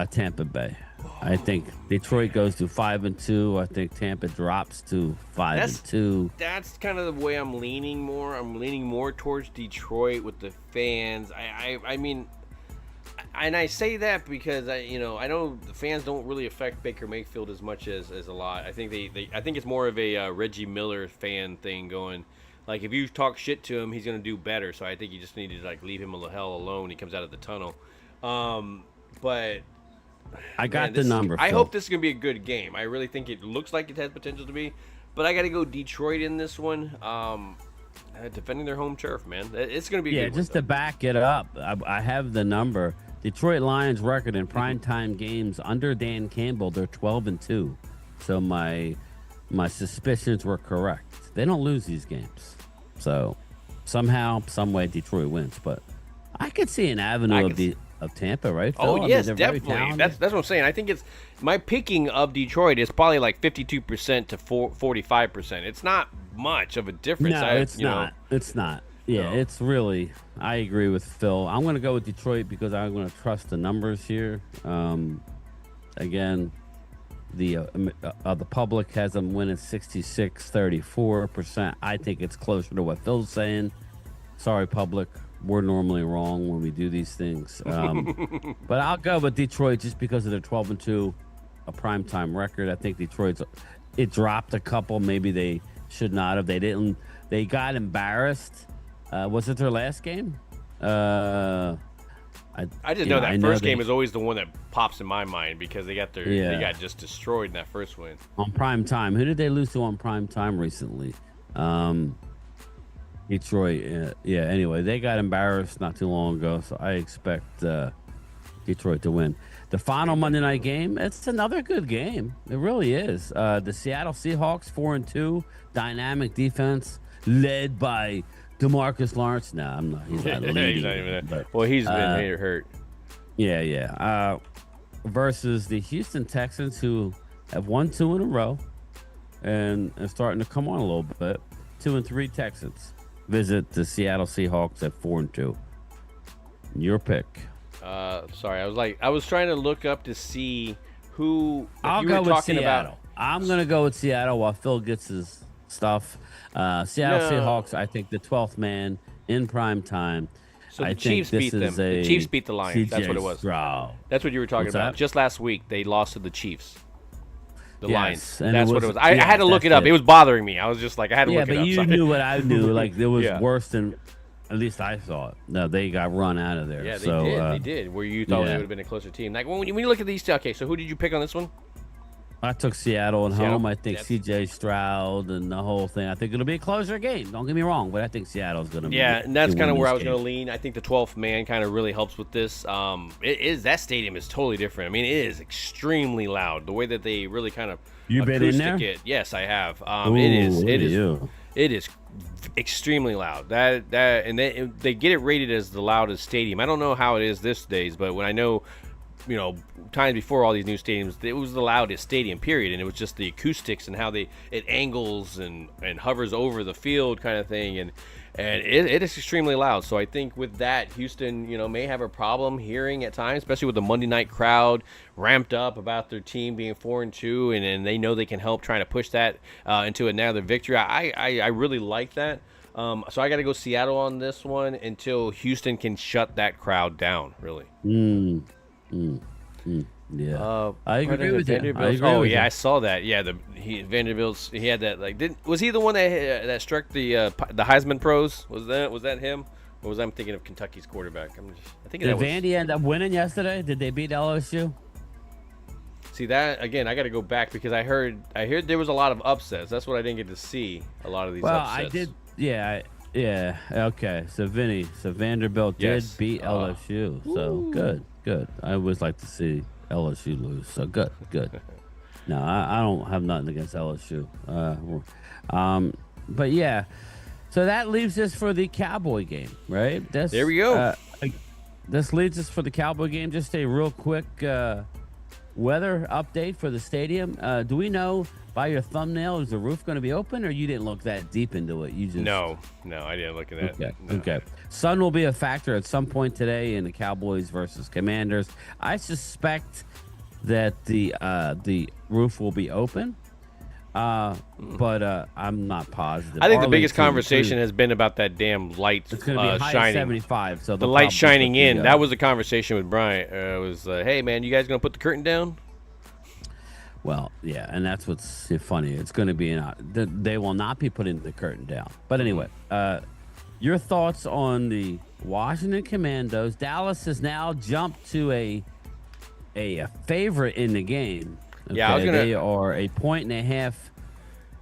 Tampa Bay. I think Detroit goes to 5-2. I think Tampa drops to 5-2. That's kind of the way I'm leaning more. I'm leaning more towards Detroit with the fans. I mean, and I say that because I know the fans don't really affect Baker Mayfield as much as a lot. I think I think it's more of a Reggie Miller fan thing going. Like if you talk shit to him, he's gonna do better. So I think you just need to like leave him the hell alone when he comes out of the tunnel. But I got the number. I hope this is gonna be a good game. I really think it looks like it has potential to be. But I got to go Detroit in this one. Defending their home turf, man. It's gonna be a good just one, to back it up. I have the number. Detroit Lions record in primetime games under Dan Campbell, they're 12-2. So my suspicions were correct. They don't lose these games. So somehow, some way, Detroit wins. But I could see an avenue of Tampa, right, Phil? Oh, yes, definitely. That's what I'm saying. I think it's my picking of Detroit is probably like 52% to 45%. It's not much of a difference. No, it's not. It's not. Yeah, it's really. I agree with Phil. I'm going to go with Detroit because I'm going to trust the numbers here. Again, the public has them winning 66-34%. I think it's closer to what Phil's saying. Sorry, public. We're normally wrong when we do these things. But I'll go with Detroit just because of their 12-2, a primetime record. I think it dropped a couple. Maybe they should not have. They didn't. They got embarrassed. Was it their last game? I just know that first game is always the one that pops in my mind because they got they got just destroyed in that first win. On prime time. Who did they lose to on prime time recently? Detroit. Anyway, they got embarrassed not too long ago, so I expect Detroit to win. The final Monday night game, it's another good game. It really is. The Seattle Seahawks 4-2, dynamic defense led by DeMarcus Lawrence. No, I'm not. He's not leading. He's not even that. But, well, he's been hurt. Yeah. Versus the Houston Texans, who have won 2 in a row and are starting to come on a little bit. 2-3 Texans visit the Seattle Seahawks at 4-2. Your pick. Sorry, I was trying to look up to see who. I'll go with Seattle. I'm gonna go with Seattle while Phil gets his stuff. Seattle Seahawks, I think the 12th man in prime time. So the Chiefs beat them. The Chiefs beat the Lions. That's what it was. That's what you were talking about. Just last week, they lost to the Chiefs. The Lions. That's what it was. I had to look it up. It was bothering me. I was just like, I had to look it up. Yeah, but you knew what I knew. Like, it was worse than, at least I saw it. No, they got run out of there. Yeah, they did. Where you thought it would have been a closer team. Like, when you look at these two, okay, so who did you pick on this one? I took Seattle at home. I think C.J. Stroud and the whole thing. I think it'll be a closer game. Don't get me wrong, but I think Seattle's going to be. Yeah, and that's kind of where I was going to lean. I think the 12th man kind of really helps with this. That stadium is totally different. I mean, it is extremely loud. The way that they really kind of you been in there? Yes, I have. It is. It is extremely loud. And they get it rated as the loudest stadium. I don't know how it is this days, but when I know, times before all these new stadiums, it was the loudest stadium, period. And it was just the acoustics and how it angles and hovers over the field kind of thing. And it is extremely loud. So I think with that, Houston, may have a problem hearing at times, especially with the Monday night crowd ramped up about their team being 4-2, and they know they can help trying to push that into another victory. I really like that. So I got to go Seattle on this one until Houston can shut that crowd down, really. Yeah, I agree with you. I saw that. Yeah, Vanderbilt's. He had that. Was he the one that struck the Heisman pros? Was that him? Or was I thinking of Kentucky's quarterback? I think did Vandy end up winning yesterday? Did they beat LSU? See that again? I got to go back because I heard there was a lot of upsets. That's what I didn't get to see. A lot of these upsets. Well, I did. Yeah. Yeah. Okay. So Vanderbilt did beat LSU. So good. I always like to see LSU lose. So good. No, I don't have nothing against LSU. But yeah. So that leaves us for the Cowboy game, right? There we go. This leads us for the Cowboy game. Just a real quick weather update for the stadium. Do we know by your thumbnail, is the roof going to be open, or you didn't look that deep into it? You just No, I didn't look at that. Okay. Sun will be a factor at some point today in the Cowboys versus Commanders. I suspect that the roof will be open, but I'm not positive. I think the biggest conversation has been about that damn light it's going to be high shining. 75. So the light shining in. That was the conversation with Bryan. It was, hey man, you guys going to put the curtain down? Well, yeah, and that's what's funny. It's going to be they will not be putting the curtain down. But anyway, your thoughts on the Washington Commandos? Dallas has now jumped to a favorite in the game. Okay? Yeah, they are a 1.5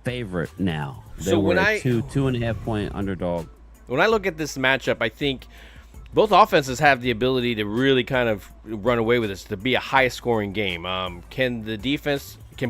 favorite now. They so were when a 2.5 point underdog. When I look at this matchup, I think both offenses have the ability to really kind of run away with this, to be a high-scoring game. Can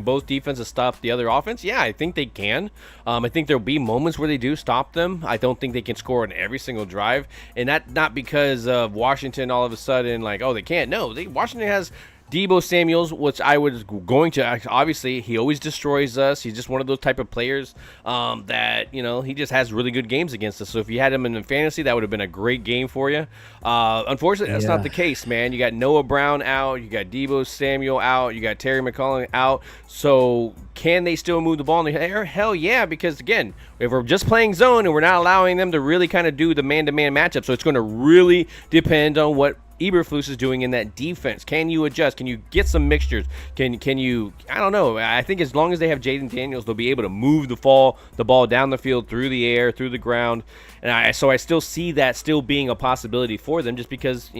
both defenses stop the other offense? Yeah, I think they can. I think there'll be moments where they do stop them. I don't think they can score on every single drive, and that not because of Washington all of a sudden they can't. No, Washington has Deebo Samuels, which I was going to, obviously, he always destroys us. He's just one of those type of players that, he just has really good games against us. So if you had him in fantasy, that would have been a great game for you. Unfortunately, that's not the case, man. You got Noah Brown out. You got Deebo Samuel out. You got Terry McLaurin out. So can they still move the ball in the air? Hell yeah, because, again, if we're just playing zone and we're not allowing them to really kind of do the man-to-man matchup, so it's going to really depend on what Eberflus is doing in that defense. Can you adjust? Can you get some mixtures? Can you? I don't know. I think as long as they have Jaden Daniels, they'll be able to move the ball down the field, through the air, through the ground, and so I still see that still being a possibility for them. Just because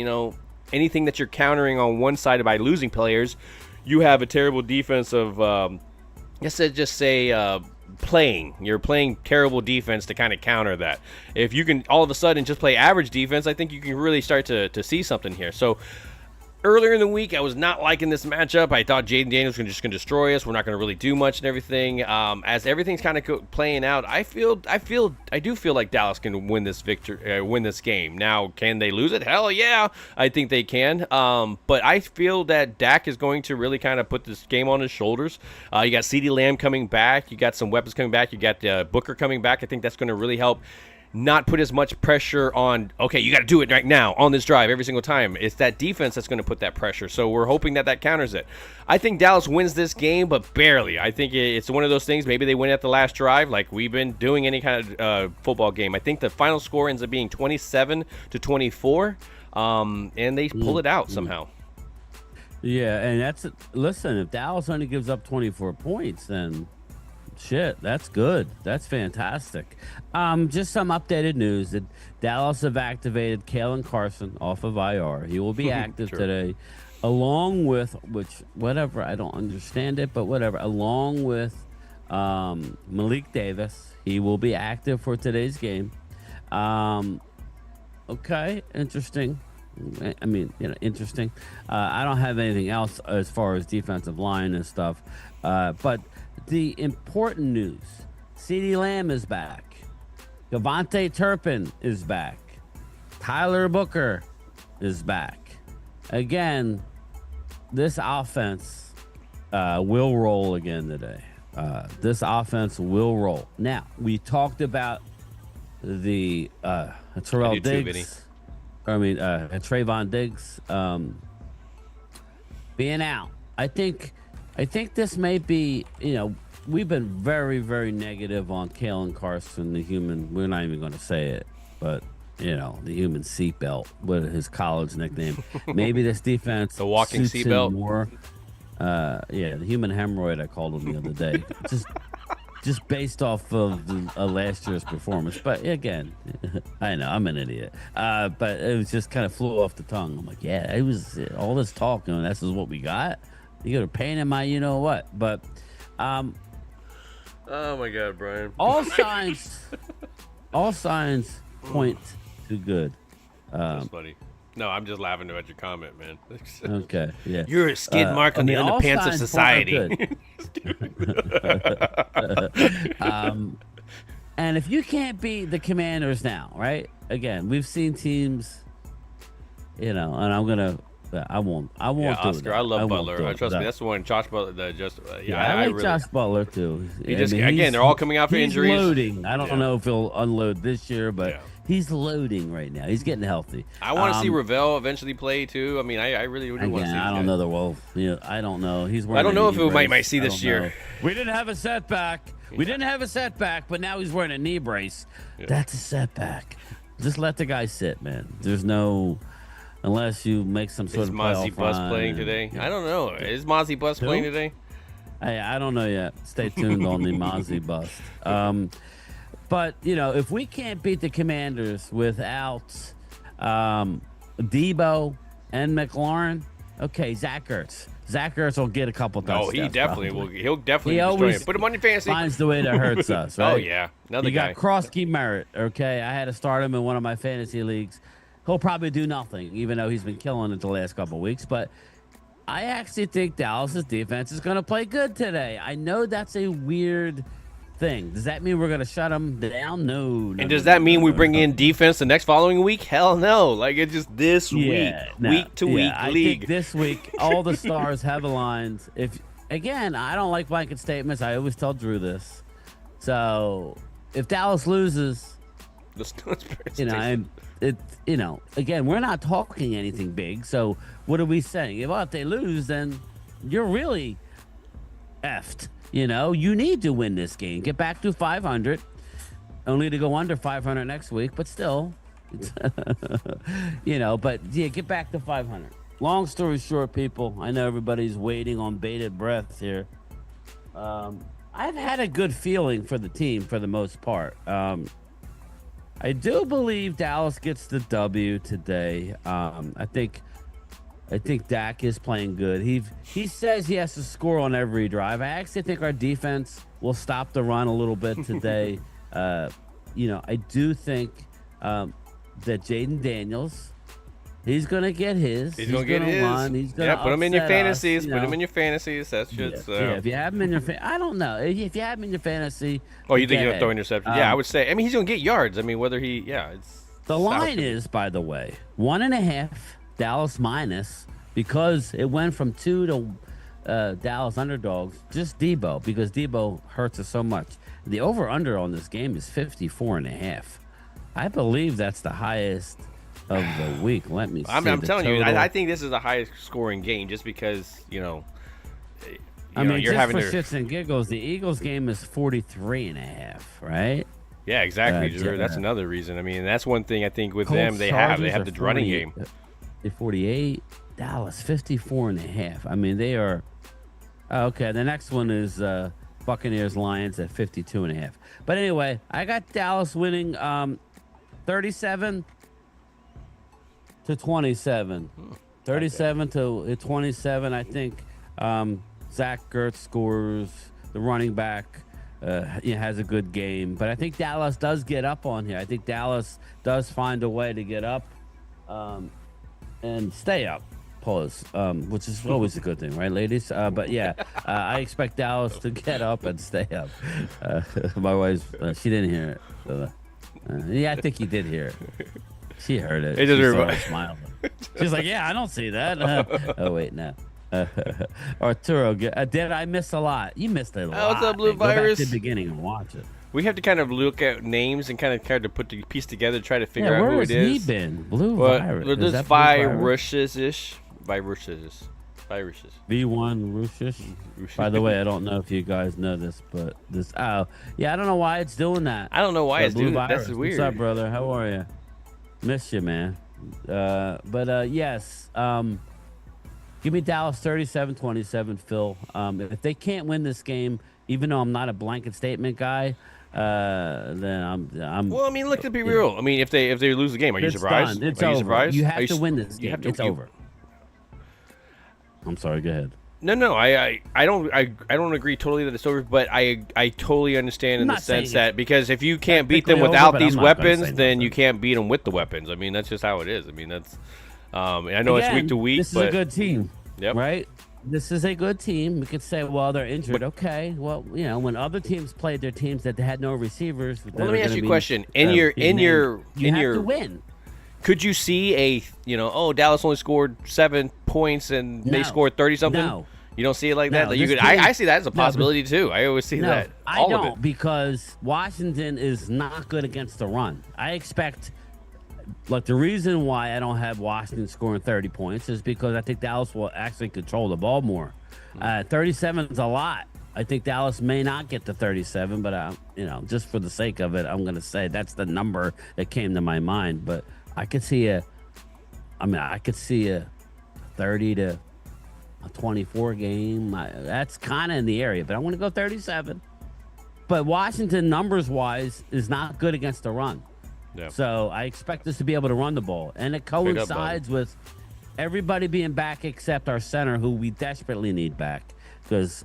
anything that you're countering on one side by losing players, you have a terrible defense of you're playing terrible defense to kind of counter that. If you can all of a sudden just play average defense, I think you can really start to see something here. So earlier in the week, I was not liking this matchup. I thought Jaden Daniels was just going to destroy us. We're not going to really do much and everything. As everything's kind of playing out, I do feel like Dallas can win this game. Now, can they lose it? Hell yeah, I think they can. But I feel that Dak is going to really kind of put this game on his shoulders. You got CeeDee Lamb coming back. You got some weapons coming back. You got Booker coming back. I think that's going to really help not put as much pressure on, okay, you got to do it right now on this drive every single time. It's that defense that's going to put that pressure. So we're hoping that counters it. I think Dallas wins this game, but barely. I think it's one of those things. Maybe they win at the last drive like we've been doing any kind of football game. I think the final score ends up being 27-24, and they pull it out somehow. Yeah, and listen, if Dallas only gives up 24 points, then shit, that's good. That's fantastic. Just some updated news that Dallas have activated Kalen Carson off of IR. He will be active today, along with, I don't understand it, but whatever, along with Malik Davis. He will be active for today's game. Okay, interesting. I mean, interesting. I don't have anything else as far as defensive line and stuff, but the important news, CeeDee Lamb is back. Devontae Turpin is back. Tyler Booker is back. Again, this offense will roll again today. This offense will roll. Now, we talked about the Trayvon Diggs being out. I think this may be, we've been very, very negative on Kalen Carson, the human. We're not even going to say it, but the human seatbelt, what his college nickname. Maybe this defense, the walking seatbelt, more. The human hemorrhoid, I called him the other day. just based off of last year's performance. But again, I know I'm an idiot. But it was just kind of flew off the tongue. I'm like, yeah, it was all this talk, and this is what we got. You got a pain in my, what? But, oh my God, Brian! All signs point to good. That's funny. No, I'm just laughing at your comment, man. Okay, yeah. You're a skid mark on the underpants of society. And if you can't beat the Commanders now, right? Again, we've seen teams, and I won't. Yeah, do Oscar, that. I love Butler. Trust me, that's the one. Josh Butler. I like Josh Butler too. They're all coming out for injuries. He's loading. I don't know if he'll unload this year, but he's loading right now. He's getting healthy. I want to see Ravel eventually play too. I mean, I really do want to see. I don't know the Wolf. I don't know. I don't know if we might see this year. We didn't have a setback. We didn't have a setback, but now he's wearing a knee brace. Yeah. That's a setback. Just let the guy sit, man. There's no. Unless you make some sort of playoff run. Is Mozzie Bus playing today? I don't know. Is Mozzie Bus playing today? I don't know yet. Stay tuned on the Mozzie Bust. But, if we can't beat the Commanders without Debo and McLaurin, okay, Zach Ertz will get a couple touchdowns. Oh, he definitely will. He'll definitely destroy it. Put him on your fantasy. Finds the way that hurts us, right? Oh, yeah. Another guy. You got Krosky Merritt, okay? I had to start him in one of my fantasy leagues. He'll probably do nothing, even though he's been killing it the last couple of weeks. But I actually think Dallas's defense is going to play good today. I know that's a weird thing. Does that mean we're going to shut them down? No. And does that mean we bring in defense the next following week? Hell no. Like, it's just this week, week-to-week I league. Think this week, all the stars have aligned. Again, I don't like blanket statements. I always tell Drew this. So, if Dallas loses, again, we're not talking anything big. So what are we saying? If they lose, then you're really effed. You need to win this game. Get back to 500. Only to go under 500 next week, but still, get back to 500. Long story short, people, I know everybody's waiting on bated breath here. I've had a good feeling for the team for the most part. I do believe Dallas gets the W today. I think Dak is playing good. He says he has to score on every drive. I actually think our defense will stop the run a little bit today. I do think that Jaden Daniels, he's gonna get his. He's gonna get his. Run. He's gonna put him in your fantasies. Us, Put him in your fantasies. That's just. Yeah, if you have him in your, I don't know. If you have him in your fantasy. Oh, you think he'll throw interceptions? I would say. I mean, he's gonna get yards. I mean, whether it's. The line is, by the way, 1.5 Dallas minus because it went from 2 to Dallas underdogs. Just Debo because Debo hurts us so much. The over/under on this game is 54.5. I believe that's the highest of the week. Let me see. I'm telling you, I think this is the highest scoring game just because, you're having for shits and giggles, the Eagles game is 43.5, right? Yeah, exactly. That's another reason. I mean, that's one thing I think with them they have the running game. 48, Dallas 54.5. I mean, they are okay. The next one is Buccaneers Lions at 52.5. But anyway, I got Dallas winning 37 to 27. 37 to 27. I think Zach Ertz scores. The running back has a good game. But I think Dallas does get up on here. I think Dallas does find a way to get up and stay up. Pause, which is always a good thing, right, ladies? But yeah, I expect Dallas to get up and stay up. My wife, she didn't hear it. So, Yeah, I think he did hear it. She heard it. It doesn't She remind- started smiling. She's like, yeah, I don't see that. Oh, wait, no. Arturo, did I miss a lot? You missed a lot. what's up, Blue man. Go back Virus? to the beginning and watch it. We have to kind of look at names and kind of put the piece together, try to figure Yeah, out where who has it is. he been? Blue Well, Virus. there's Is that Blue Virus? viruses-ish. Viruses. V1 Rushish. By the way, I don't know if you guys know this, but this. Oh, yeah, I don't know why it's doing that. I don't know why it's doing that. That's weird. What's up, brother? How are you? Miss you, man. Yes. Give me Dallas 37-27, Phil. If they can't win this game, even though I'm not a blanket statement guy, then I'm. Well, I mean, look, to be real. I mean, if they lose the game, are you It's surprised? done. It's are you over. surprised? You Are have to win this you game. have to- It's over. I'm sorry. Go ahead. No, I don't agree totally that it's over, but I totally understand in the not saying sense that because if you can't beat them technically over, without but these I'm not gonna weapons, say then nothing. you can't beat them with the weapons. I mean, that's just how it is. I mean, that's I know it's Again, week to week, This but is a good team. Yep. Right? This is a good team. We could say, well, they're injured. Okay. Well, when other teams played their teams that had no receivers. Well, let me ask you a question. In your you have to win. could you see Dallas only scored 7 points and they No. scored 30 something? No. You don't see it like No, that? Like, you this could, team- I see that as a No, possibility too. I always see No, that. I All don't of it. because Washington is not good against the run. I expect, like, the reason why I don't have Washington scoring 30 points is because I think Dallas will actually control the ball more. 37 is a lot. I think Dallas may not get to 37, but just for the sake of it, I'm going to say that's the number that came to my mind. But I could see a 30 to a 24 game. That's kind of in the area, but I want to go 37. But Washington, numbers-wise, is not good against the run. Yeah. So I expect us to be able to run the ball. And it Straight up, coincides with everybody being back except our center, who we desperately need back. Because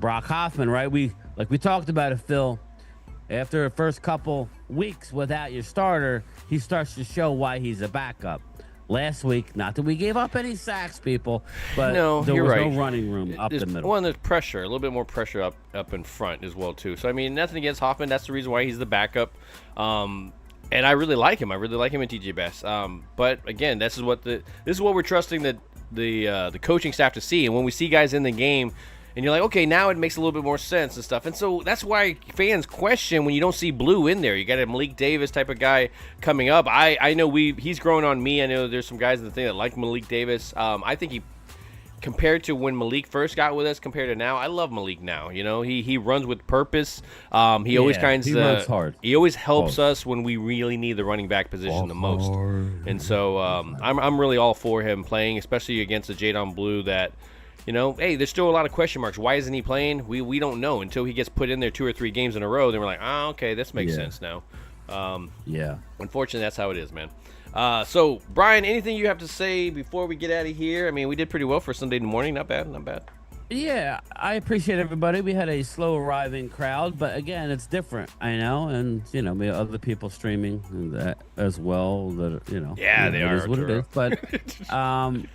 Brock Hoffman, right? We talked about it, Phil. After the first couple weeks without your starter, he starts to show why he's a backup. Last week, not that we gave up any sacks, people, but No, there you're was right. no running room up the middle. One, there's pressure, a little bit more pressure up in front as well too. So I mean, nothing against Hoffman. That's the reason why he's the backup. And I really like him. I really like him in TJ Bass. But again, this is what we're trusting the coaching staff to see. And when we see guys in the game, and you're like, okay, now it makes a little bit more sense and stuff. And so that's why fans question when you don't see Blue in there. You got a Malik Davis type of guy coming up. I know he's growing on me. I know there's some guys in the thing that like Malik Davis. I think he, compared to when Malik first got with us, compared to now, I love Malik now. He runs with purpose. He always runs hard. He always helps us when we really need the running back position the most. And so I'm really all for him playing, especially against the Jadon Blue that. Hey, there's still a lot of question marks. Why isn't he playing? We don't know until he gets put in there 2 or 3 games in a row. Then we're like, okay, this makes sense now. Yeah. Unfortunately, that's how it is, man. So, Brian, anything you have to say before we get out of here? I mean, we did pretty well for Sunday morning. Not bad, not bad. Yeah, I appreciate everybody. We had a slow arriving crowd, but again, it's different, I know, and we have other people streaming and that as well. That Yeah, they it are, is what it is. Arturo. But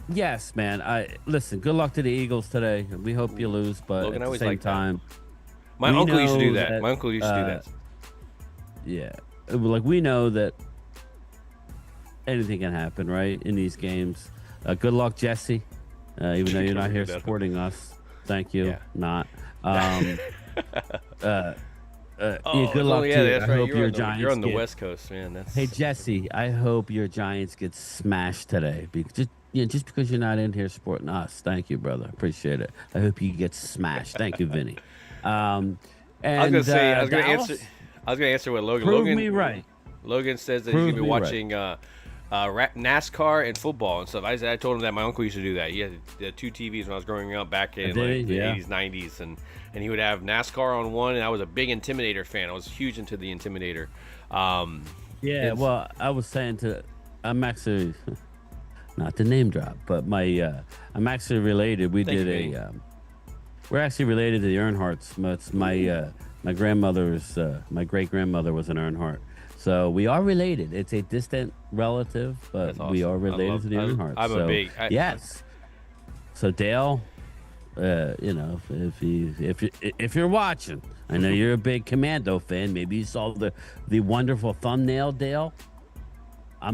yes, man. Listen. Good luck to the Eagles today. We hope you lose, but Logan, I at the always same liked that. time, My we uncle used to do know that. My uncle used to do that. Yeah, like we know that anything can happen, right? In these games. Good luck, Jesse. Even though you're not here supporting us, thank you. Yeah. Not. Yeah, good luck to you. That's I right. hope your Giants. You're on the get- West Coast, man. That's Hey Jesse, I hope your Giants get smashed today. Just because you're not in here supporting us, thank you, brother. Appreciate it. I hope you get smashed. Thank you, Vinny. And, I was gonna Dallas, answer what Logan. Prove Logan me right. Logan says that Prove he's gonna be me right. watching NASCAR and football and stuff. I told him that my uncle used to do that. He had 2 TVs when I was growing up back in Did the he? Yeah. 80s, 90s, and he would have NASCAR on one. And I was a big Intimidator fan. I was huge into the Intimidator. Yeah, well, I was saying I'm actually not to name drop, but I'm actually related. We Thank did you, we're actually related to the Earnhardts. It's my grandmother's my great grandmother was an Earnhardt, so we are related. It's a distant relative, but That's we awesome. are related to the Earnharts. I'm a big. Yes. So Dale, if you're watching, I know you're a big Commando fan. Maybe you saw the wonderful thumbnail, Dale. I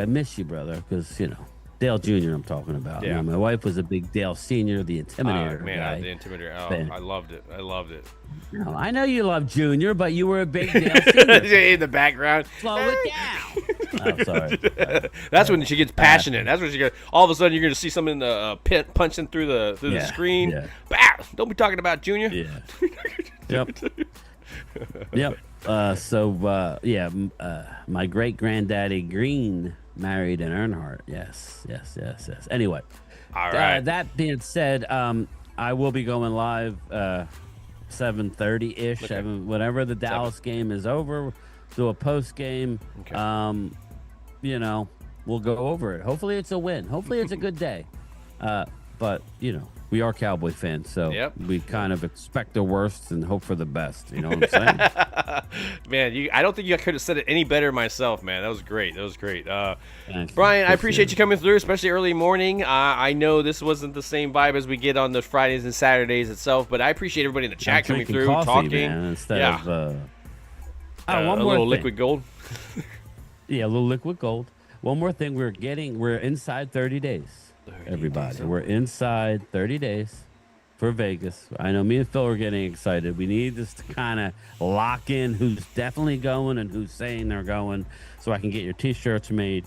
miss you, brother, because Dale Jr. I'm talking about. Yeah. My wife was a big Dale Senior, the Intimidator guy. The Intimidator. Oh, fan. I loved it. No, I know you love Junior, but you were a big Dale Senior. In the background. Slow it down. Oh, sorry. That's when she gets passionate. That's when she gets. All of a sudden, you're going to see something in the pit punching through the screen. Yeah. Bah! Don't be talking about Junior. Yeah. Yep. My great granddaddy Green married an Earnhardt. Yes. Anyway, All right. That being said, I will be going live 7:30 ish. Okay. Whenever the Dallas game is over, do a post game. Okay. We'll go over it. Hopefully it's a win. Hopefully it's a good day. But we are Cowboy fans, so we kind of expect the worst and hope for the best. You know what I'm saying? Man, I don't think I could have said it any better myself, man. That was great. Thanks. Brian, I appreciate you coming through, especially early morning. I know this wasn't the same vibe as we get on the Fridays and Saturdays itself, but I appreciate everybody in the chat coming through, coffee, talking. Man, instead of one more little thing. liquid gold. Yeah, a little liquid gold. One more thing, we're inside 30 days. Everybody, we're inside 30 days for Vegas. I know me and Phil are getting excited. We need this to kind of lock in who's definitely going and who's saying they're going, so I can get your t-shirts made.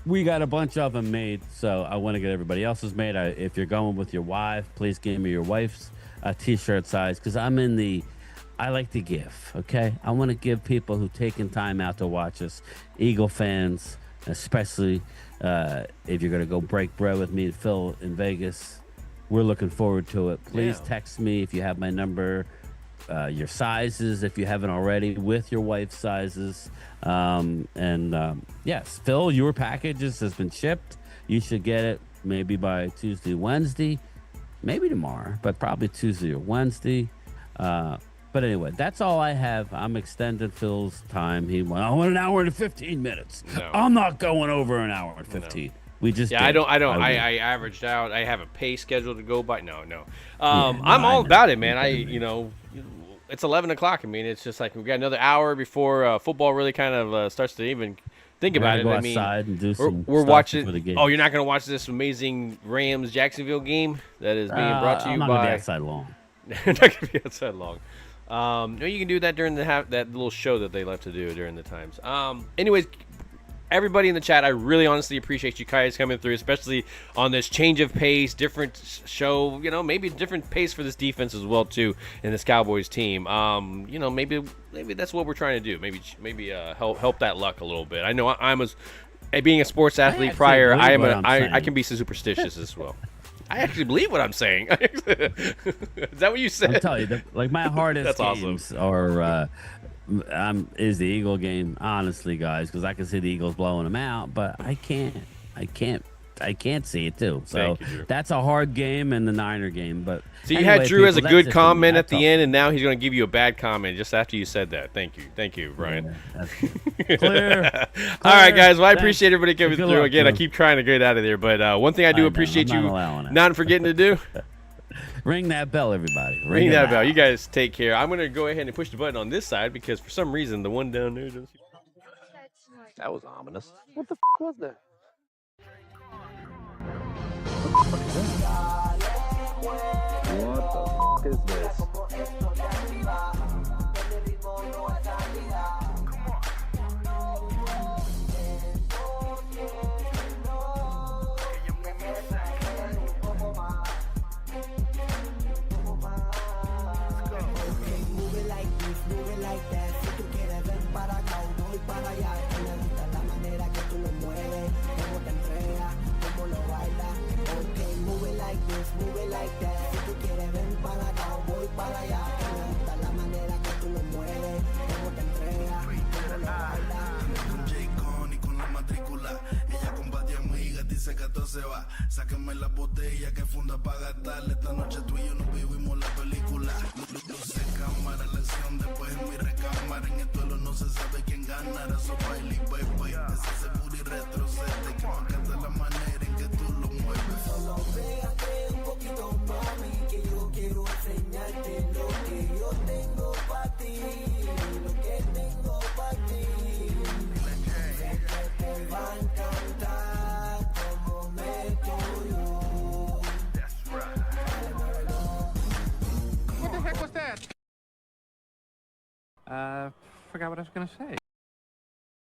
We got a bunch of them made, so I want to get everybody else's made. If you're going with your wife, please give me your wife's t-shirt size, because I like to give, okay? I want to give people who taken time out to watch us, Eagle fans, especially if you're going to go break bread with me and Phil in Vegas. We're looking forward to it. Please text me if you have my number, your sizes, if you haven't already, with your wife's sizes. Yes, Phil, your packages has been shipped. You should get it maybe by Tuesday, Wednesday, maybe tomorrow, but probably Tuesday or Wednesday. But anyway, that's all I have. I'm extending Phil's time. He went, I want an hour and 15 minutes. No. I'm not going over an hour and 15. No. We just I averaged out. I have a pay schedule to go by. No. I'm all about it, man. It's 11 o'clock. I mean, it's just like we got another hour before football really kind of starts to even think about it. Go outside and do we're watching. Oh, you're not going to watch this amazing Rams Jacksonville game that is being brought to you I'm not by. gonna be outside long. Not going to be outside long. No, you can do that during that little show that they love to do during the times. Anyways, everybody in the chat, I really honestly appreciate you guys coming through, especially on this change of pace, different show, maybe different pace for this defense as well too, in this Cowboys team. Maybe that's what we're trying to do. Maybe help that luck a little bit. I know being a sports athlete prior, I can be superstitious as well. I actually believe what I'm saying. Is that what you said? I'm telling you, my hardest games are is the Eagle game, honestly, guys, because I can see the Eagles blowing them out, but I can't see it too. So that's a hard game, and the Niner game. But so you had Drew as a good comment at the end, and now he's going to give you a bad comment just after you said that. Thank you, Brian. Yeah, clear. All right, guys. Well, I appreciate everybody coming through. Again, I keep trying to get out of there, but one thing I do appreciate you not forgetting to do. Ring that bell, everybody. Ring that bell. You guys take care. I'm going to go ahead and push the button on this side because for some reason the one down there doesn't. That was ominous. What the was that? What the is this? Se va, sáquenme la botella que funda para gastarle. Esta noche tú y yo nos vivimos la película. Luce cámara, la acción después en mi recámara. En el duelo no se sabe quién ganará. So baile, baby, ese seguro y retrocede. Que me encanta la manera en que tú lo mueves. Solo pégate un poquito más. forgot what I was going to say.